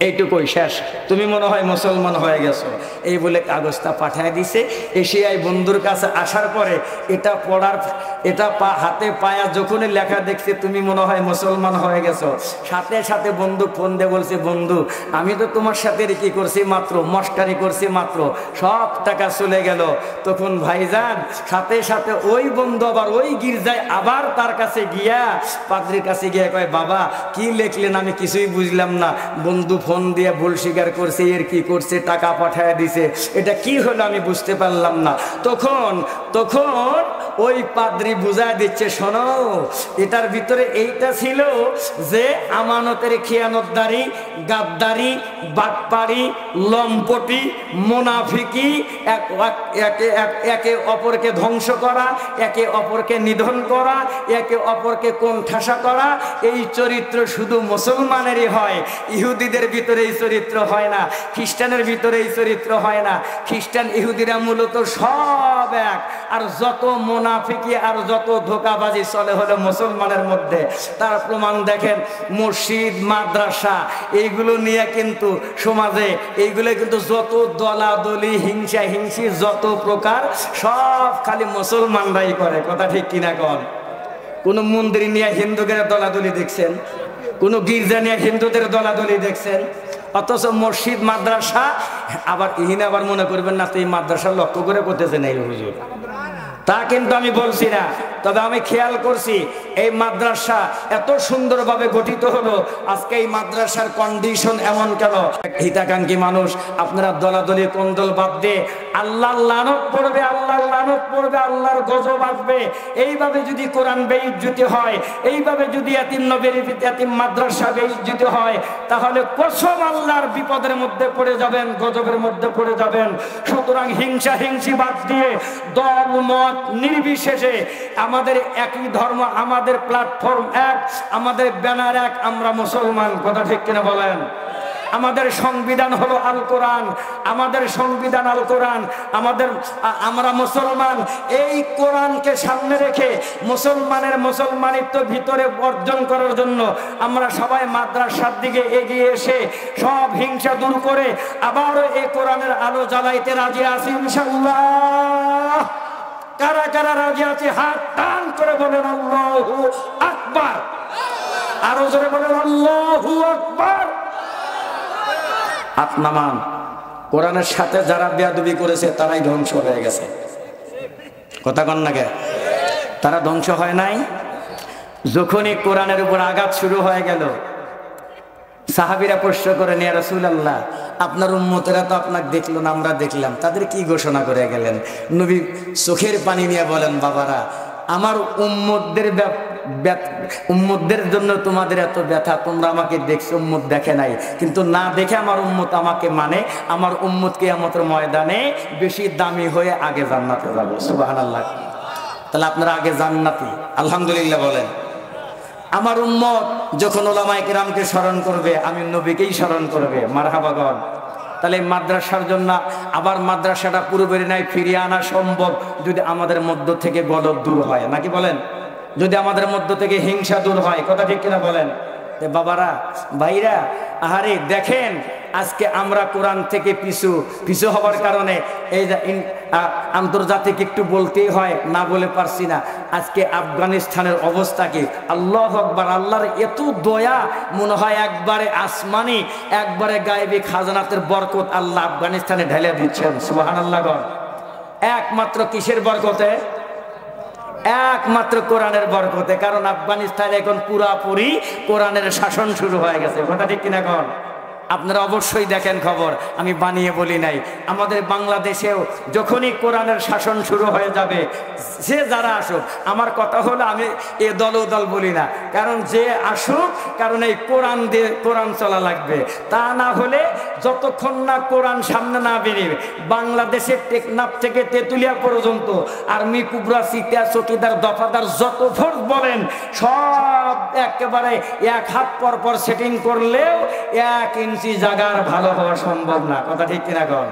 এইটুকুই শেষ, তুমি মনে হয় মুসলমান হয়ে গেছো। এই বলে কাগজটা পাঠিয়ে দিছে। এশিয়ায় বন্ধুর কাছে আসার পরে এটা পড়ার, এটা হাতে পায়া যখনই লেখা দেখছে তুমি মনে হয় মুসলমান হয়ে গেছো, সাথে সাথে বন্ধু ফোন দিয়ে বলছে, বন্ধু আমি তো তোমার সাথে কি করছি মাত্র, মস্কারি করছি মাত্র, সব টাকা চলে গেল। তখন ভাইজান সাথে সাথে ওই বন্ধু আবার ওই গির্জায় আবার তার কাছে গিয়া, পাদ্রির কাছে গিয়ে কয়, বাবা কি লিখলেন আমি কিছুই বুঝলাম না। বন্ধু ফোন দিয়ে ভুল স্বীকার করছে, এর কি করছে, টাকা পাঠায় দিছে, এটা কি হলো আমি বুঝতে পারলাম না। তখন ওই পাদ্রি বুঝায় দিচ্ছে, শোনো এটার ভিতরে এইটা ছিল যে আমানতের খেয়ানতদারি, গাদ্দারি, বাটপারি, লম্পটি, মুনাফিকি, একে অপরকে ধ্বংস করা, একে অপরকে নিধন করা, একে অপরকে কোণঠাসা করা। এই চরিত্র শুধু মুসলমানেরই হয়, ইহুদিদের ভিতরে এই চরিত্র হয় না, খ্রিস্টানের ভিতরে এই চরিত্র হয় না। খ্রিস্টান ইহুদিরা মূলত সব এক, আর যত মুনাফিকি আর যত ধোঁকাবাজি চলে হলো মুসলমানের মধ্যে। তার প্রমাণ দেখেন, মসজিদ, মাদ্রাসা এইগুলো নিয়ে কিন্তু সমাজে এইগুলো কিন্তু যত দলাদলি, হিংসা হিংসি যত প্রকার সব খালি মুসলমানরাই করে, কথা ঠিক কিনা কন? কোন মন্দির নিয়ে হিন্দুদের দলাদলি দেখছেন? কোন গির্জা নিয়ে হিন্দুদের দলাদলি দেখছেন? অথচ মসজিদ, মাদ্রাসা, আবার ইহিনে আবার মনে করবেন না তো এই মাদ্রাসা লক্ষ্য করে করতেছে না এই হুজুর, তা কিন্তু আমি বলছি না। তবে আমি খেয়াল করছি এই মাদ্রাসা এত সুন্দরভাবে গঠিত হলো, আজকে এই মাদ্রাসার কন্ডিশন এমন কেন? হিতাকাঙ্ক্ষী মানুষ আপনারা দলাদলি কোন্দল বাদ দিয়ে আল্লাহর লানত পড়বে, আল্লাহর লানত পড়বে, আল্লাহর গজব আসবে। এইভাবে যদি কোরআন বেইজ্জতি হয়, এইভাবে যদি এতিম নবীর এতিম মাদ্রাসা বেইজ্জতি হয়, তাহলে কসম আল্লাহর বিপদের মধ্যে পড়ে যাবেন, গজবের মধ্যে পড়ে যাবেন। সুতরাং হিংসা হিংসি বাদ দিয়ে দল মত নির্বিশেষে আমাদের একই ধর্ম, আমাদের প্ল্যাটফর্ম এক, আমাদের ব্যানার এক, আমরা মুসলমান, কথা ঠিক কিনা বলেন? আমাদের সংবিধান হলো আল কোরআন, আমাদের সংবিধান আল কোরআন, আমরা মুসলমান। এই কোরআনকে সামনে রেখে মুসলমানিত্ব ভিতরে অর্জন করার জন্য আমরা সবাই মাদ্রাসার দিকে এগিয়ে এসে সব হিংসা দূর করে আবারও এই কোরআনের আলো জ্বালাইতে রাজি আছি ইনশাআল্লাহ। কারা কারা রাজি আছে হাত টান করে বলেন আল্লাহু আকবার, আরো জোরে বলেন আল্লাহু আকবার। হাত নামান। কোরআনের সাথে যারা বেয়াদবি করেছে তারাই ধ্বংস হয়ে গেছে, কথা কন না কে? তারা ধ্বংস হয় নাই। যখনই কোরআনের উপর আঘাত শুরু হয়ে গেল, সাহাবীরা প্রশ্ন করেন, ইয়া রাসূলুল্লাহ আপনার উম্মতেরা তো আপনাকে দেখলো না, আমরা দেখলাম, তাদের কি ঘোষণা করে গেলেন? নবী চোখের পানি নিয়ে বলেন, বাবারা আমার উম্মতদের উম্মতদের জন্য তোমাদের এত ব্যথা, তোমরা আমাকে দেখছো, উম্মত দেখে নাই, কিন্তু না দেখে আমার উম্মত আমাকে মানে, আমার উম্মত কিয়ামতের ময়দানে বেশি দামি হয়ে আগে জান্নাতে যাবে। সুবহানাল্লাহ। তাহলে আপনারা আগে জান্নাতি, আলহামদুলিল্লাহ বলেন। আমার উম্মত যখন উলামায়ে কিরামকে স্মরণ করবে, আমি নবীকেই স্মরণ করবে, মারহাবাগন। তাহলে মাদ্রাসার জন্য আবার মাদ্রাসাটা পূর্বের ন্যায় ফিরিয়ে আনা সম্ভব যদি আমাদের মধ্য থেকে গলদ দূর হয়, নাকি বলেন? যদি আমাদের মধ্য থেকে হিংসা দূর হয়, কথা ঠিক কিনা বলেন? বাবারা, ভাইরা, আহারে দেখেন আজকে আমরা কোরআন থেকে পিছু হওয়ার কারণে এই যে আন্তর্জাতিক একটু বলতেই হয়, না বলে পারছি না। আজকে আফগানিস্তানের অবস্থা কি? আল্লাহু আকবার। আল্লাহর এত দয়া, মনে হয় একবারে আসমানি, একবারে গায়েবী খাজানাতের বরকত আল্লাহ আফগানিস্তানে ঢেলে দিচ্ছেন। সুবহানাল্লাহ। একমাত্র কিসের বরকতে? একমাত্র কোরআনের বরকতে। কারণ আফগানিস্তানে এখন পুরাপুরি কোরআনের শাসন শুরু হয়ে গেছে, কথা ঠিক কিনা কন? আপনারা অবশ্যই দেখেন খবর, আমি বানিয়ে বলি নাই। আমাদের বাংলাদেশেও যখনই কোরআনের শাসন শুরু হয়ে যাবে, যে যারা আসুক, আমার কথা হলো আমি এ দল ও দল বলি না, কারণ যে আসুক, কারণ এই কোরআন দিয়ে কোরআন চলা লাগবে। তা না হলে যতক্ষণ না কোরআন সামনে না বেরিয়ে, বাংলাদেশের টেকনাফ থেকে তেঁতুলিয়া পর্যন্ত আর্মি, কুবরা, সিতা, চকিদার, দফাদার যত ফোর্স বলেন সব একেবারে এক হাত পর পর সেটিং করলেও 1 ইঞ্চি জায়গার ভালো হওয়া সম্ভব না, কথা ঠিক কিনা কন?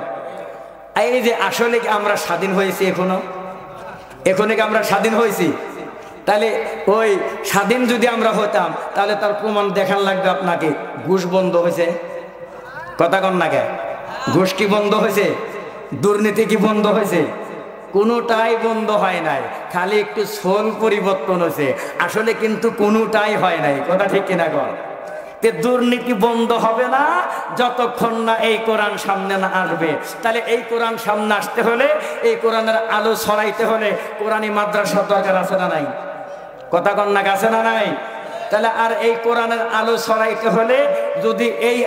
এই যে আসলে কি আমরা স্বাধীন হয়েছি? এখনো কি আমরা স্বাধীন হয়েছি? তাহলে ওই স্বাধীন যদি আমরা হতাম, তাহলে তার প্রমাণ দেখান লাগবে আপনাকে। ঘুষ বন্ধ হয়েছে, কথা কন না কে? ঘুষ কি বন্ধ হয়েছে? দুর্নীতি কি বন্ধ হয়েছে? কোনোটাই বন্ধ হয় নাই, খালি একটু সোল পরিবর্তন হয়েছে, আসলে কিন্তু কোনোটাই হয় নাই, কথা ঠিক কিনা কন? দুর্নীতি বন্ধ হবে না যতক্ষণ না এই কোরআন সামনে না আসবে। তাহলে এই কোরআন সামনে আসতে হলে, এই কোরআনের আলো ছড়াইতে হলে কোরআনী মাদ্রাসার দরকার আছে না নাই? কথা কন না, আছে না নাই? তাহলে আর এই কোরআনের আলো ছড়াইতে হলে যদি এই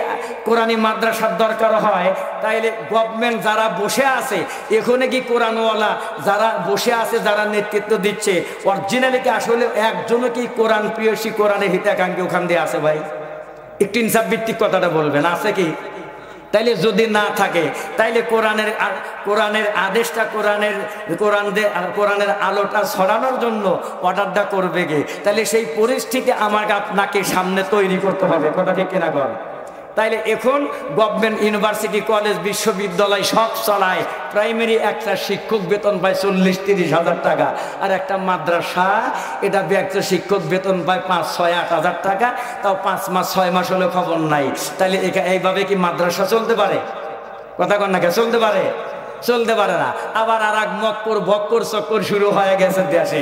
কোরআনী মাদ্রাসার দরকার হয়, তাইলে গভর্নমেন্ট যারা বসে আছে এখানে কি কোরআনওয়ালা যারা বসে আছে, যারা নেতৃত্ব দিচ্ছে, অরিজিনালি কি আসলে একজনও কি কোরআন প্রিয়সী, কোরআনের হিতাকাঙ্ক্ষী ওখান দিয়ে আছে? ভাই একটু ইনসাফ ভিত্তিক কথাটা বলবেন, আছে কি? তাইলে যদি না থাকে, তাইলে কোরআনের আদেশটা, কোরআনের আলোটা ছড়ানোর জন্য অর্ডারটা করবে কে? তাইলে সেই পরিস্থিতি আমাকে আপনাকে সামনে তৈরি করতে হবে, কথা ঠিক কিনা কর? তাইলে এখন গভর্নমেন্ট ইউনিভার্সিটি, কলেজ, বিশ্ববিদ্যালয় সব চলায়। প্রাইমারি একটা শিক্ষক বেতন পায় 40-30 হাজার টাকা, আর একটা মাদ্রাসা এটা একটা শিক্ষক বেতন পায় 5-6-8 হাজার টাকা, তাও 5 মাস 6 মাস হলে খবর নাই। তাহলে এইভাবে কি মাদ্রাসা চলতে পারে? কথা কন না, চলতে পারে? চলতে পারে না। আবার আর এক মক্কর ভক্কর চক্কর শুরু হয়ে গেছে দেশে।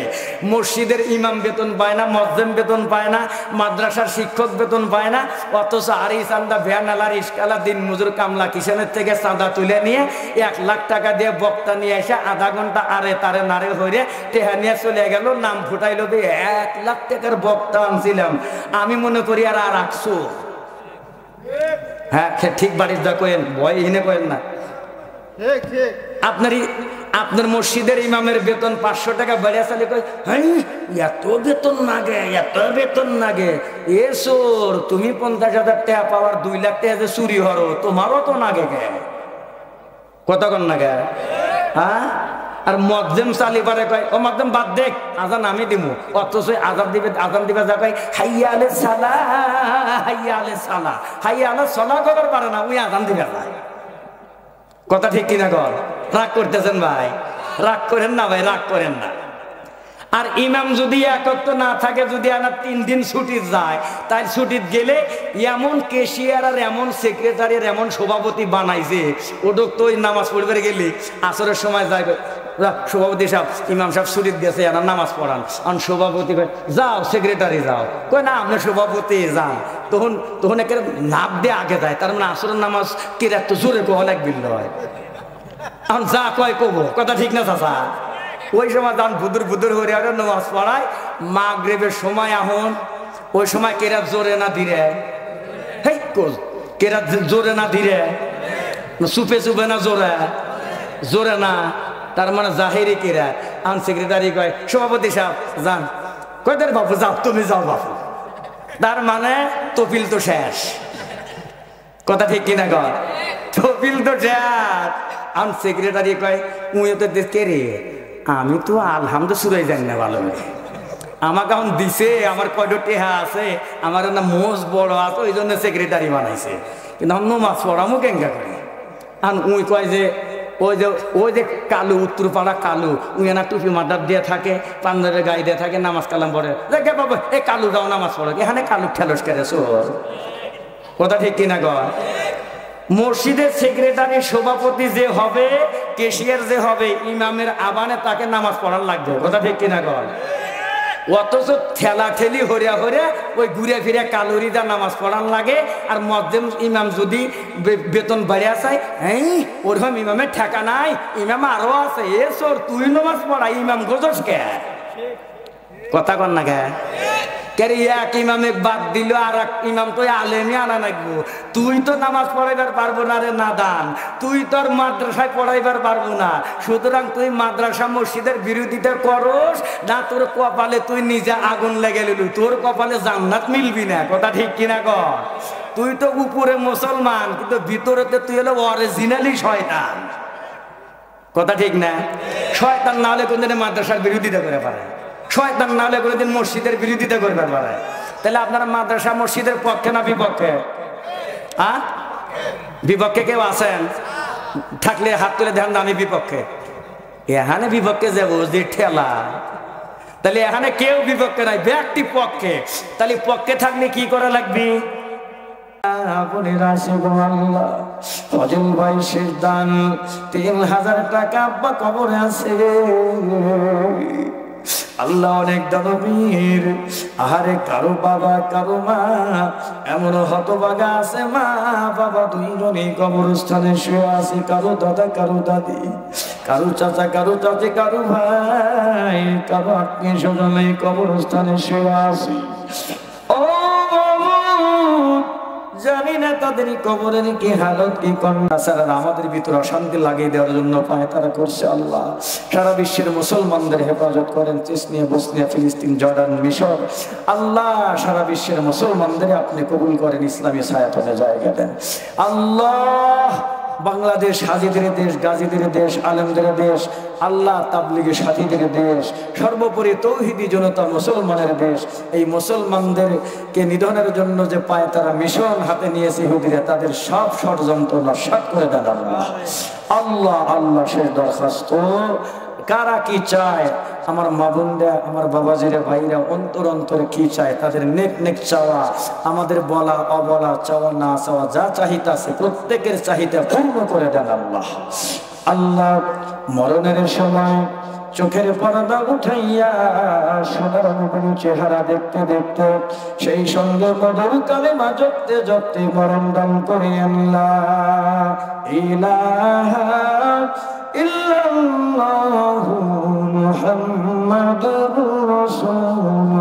মসজিদের ইমাম বেতন পায় না, মসজিদ বেতন পায় না, মাদ্রাসার শিক্ষক বেতন পায় না, অথচ আরি চান্দা, ভ্যানালার, ইস্কালা, দিন মজুর, কামলা, কিষানের থেকে চাঁদা তুলে নিয়ে 1 লাখ টাকা দিয়ে বক্তা নিয়ে এসে আধা ঘন্টা আরে তারে নারে হইরে টেহা নিয়ে চলে গেল, নাম ফুটাইল। 1 লাখ টাকার বক্তা আনছিলাম, আমি মনে করি আর রাখছো। হ্যাঁ ঠিক, বাড়ির দা কেন ভয় হিনে কেন না? আপনার মসজিদের ইমামের বেতন 500 টাকা বেড়ে চালে কয়, হ্যাঁ এত বেতন নাগে, এত বেতন নাগে। এ সোর, তুমি 50,000 টাকা পাওয়ার 2 লাখ টাকা যে চুরি হরো, তোমারও তো নাগে গে, কতক্ষণ নাগে? হ্যাঁ। আর মজ্জেম চালিবারে কয়, ও মজ্জেম বাদ দেখ, আজান আমি দিমু, অথচ আজান দিবে যা কয় হাইয়া আলে সালা, হাইয়া আলে সালা, হাইয়া আলে সালা করার পারে না, ওই আজান দিবে না। কথা ঠিক কিনা কর? রাগ করতেছেন ভাই? রাগ করেন না ভাই, রাগ করেন না। আর ইমাম যদি একত্র না থাকে, যদি আমার 3 দিন ছুটি যায়, তাই ছুটি গেলে এমন কেশিয়ার আর এমন সেক্রেটারি আর এমন সভাপতি বানাইছে, ওটা তো ওই নামাজ পড়বে গেলে আসরের সময় যাইবে, সভাপতি সাহেব, ইমাম সাহেব ছুটি দিয়েছে, এনার নামাজ পড়ান। আর সভাপতি কয় যাও, সেক্রেটারি যাও, কয় না আপনি সভাপতি যান। তখন একে নাপ দিয়ে আগে যায়, তার মানে আসরের নামাজ কিরা একটু জোরে কহ লাগবিল হয়। এখন যা কয় কব, কথা ঠিক না চাচা? ওই সময় যান ভুদুর ভুদুর হয়ে নামাজ পড়ায়, মাগরিবের সময় এখন ওই সময় কেরা জোরে না ধীরে, হেই কেরা জোরে না ধীরে, চুপে চুপে না জোরে, জোরে না, তার মানে জাহেরি কেরা। আন সেক্রেটারি কয় সভাপতি সাহেব যান, কয়দের বাপু যাও, তুমি যাও বাপু। তার মানে তফিল তো শেষ, কথা ঠিক কিনা কর, তফিল তো শেষ। আম সেক্রেটারি কয় উয়ে তো কে রে, আমি তো আলহামদুলিল্লাহ সুরাই জানি না ভালো করে, আমাকে এখন দিছে, আমার কয়টা টেহা আছে, আমার না মোজ বড় আছে, ওই জন্য সেক্রেটারি বানাইছে। কিন্তু আমি নমাজ পড়ামো কেঙ্গা করে। আর উই কয় যে ওই যে কালু, উত্তরপাড়া কালু, উই না টুপি মাথার দিয়ে থাকে, পাঞ্জাবের গায়ে দিয়ে থাকে, নামাজ কালাম পড়ে। দেখে বাবা এই কালুটাও নামাজ পড়ে, এখানে কালু ঠেলস কেড়েছ, কথা ঠিক কিনা কর। মসজিদের সেক্রেটারি সভাপতি যে হবে, কেশিয়ার যে হবে, ইমামের আবানে তাকে নামাজ পড়ার লাগবে, কথা ঠিক কিনা কর। অথচ ঠেলা ঠেলি হরিয়া হরিয়া ওই ঘুরে ফিরে কালোরিদা নামাজ পড়ান লাগে। আর মধ্যম ইমাম যদি বেতন বাড়িয়া চায়, হ্যাঁ ওরকম ইমামের ঠেকা নাই, ইমাম আরো আছে, এ সোর তুই নামাজ পড়া, ইমাম গোজস কে, কথা কর না কে। এক ইমামে বাদ দিল, আর এক ইমাম তো আলেমই আনা লাগবো। তুই তো নামাজ পড়াইবার পারবো না রে নাদান, তুই তোর মাদ্রাসায় পড়াইবার পারবো না। সুতরাং তুই মাদ্রাসা মসজিদের বিরোধিতা করস না, তোর কপালে তুই নিজে আগুন লেগে লিলু, তোর কপালে জান্নাত মিলবি না, কথা ঠিক কিনা কর। তুই তো উপরে মুসলমান, কিন্তু ভিতরেতে তুই হলো অরিজিনালি শয়তান, কথা ঠিক না। শয়তান না হলে কোনদিন মাদ্রাসার বিরোধিতা করে পারে, শয়তান না হলে কোনোদিন মসজিদের বিরোধিতা করতে পারে। তাহলে আপনারা মাদ্রাসা মসজিদের পক্ষে না বিপক্ষে? বিপক্ষে কেউ আছেন? থাকলে হাত তুলে ধ্যান, আমি বিপক্ষে। এখানে বিপক্ষে যাবো যে ঠেলা, তাহলে এখানে কেউ বিপক্ষে নাই, ব্যক্তি পক্ষে। তাহলে পক্ষে থাকলে কি করা লাগবে? ফজল ভাই শেষ দান ৩,০০০ টাকা আব্বা কবরে আছে। আল্লাহ অনেক দানবীর। আহারে কারো বাবা কারো মা, এমন হতভাগা আছে মা বাবা দুইজনই কবরস্থানে শুয়ে আছে। কারো দাদা কারো দাদি, কারো চাচা কারো চাচি, কারো ভাই, কারো আত্মীয় স্বজন এই কবরস্থানে শুয়ে আছে। ও জানি না তাদের কবরের কি হালত, কি কন্যা সারা আমাদের ভিতরে অশান্তি লাগিয়ে দেওয়ার জন্য পায় তারা করছে। আল্লাহ সারা বিশ্বের মুসলমানদের হেফাজত করেন, চেচনিয়া, বসনিয়া, ফিলিস্তিন, জর্ডান, মিশর। আল্লাহ সারা বিশ্বের মুসলমানদের আপনি কবুল করেন, ইসলামী ছায়াতলে জায়গা দেন। আল্লাহ বাংলাদেশ হাজীদের দেশ, গাজীদের দেশ, আলেমদের দেশ, আল্লাহ তাবলীগের সাথীদের দেশ, সর্বোপরি তৌহিদি জনতা মুসলমানের দেশ। এই মুসলমানদেরকে নিধনের জন্য যে পায় তারা মিশন হাতে নিয়েছে ইহুদিরা, তাদের সব ষড়যন্ত্র নস্যাৎ করে দেন আল্লাহ। আল্লাহ আল্লাহ শেষ দরখাস্ত, কারা কি চায়, আমার মা বোনরা, আমার বাবাজিরা, ভাইরা অন্তর অন্তরে কি চায়, তাদের নেক নেক চাওয়া, আমাদের বলা অবলা, চাওয়া না চাওয়া, যা চাহিদা আছে প্রত্যেকের চাহিদা পূর্ণ করে দেন আল্লাহ। আল্লাহ মরণের সময় চোখের পর্দা উঠাইয়া সোনার মতো চেহারা দেখতে দেখতে, সেই সঙ্গে মধুর কালেমা জপতে জপতে মরণ দান করে আল্লাহ। ইলাহা ইল্লাল্লাহু মুহাম্মাদুর রাসূলুল্লাহ।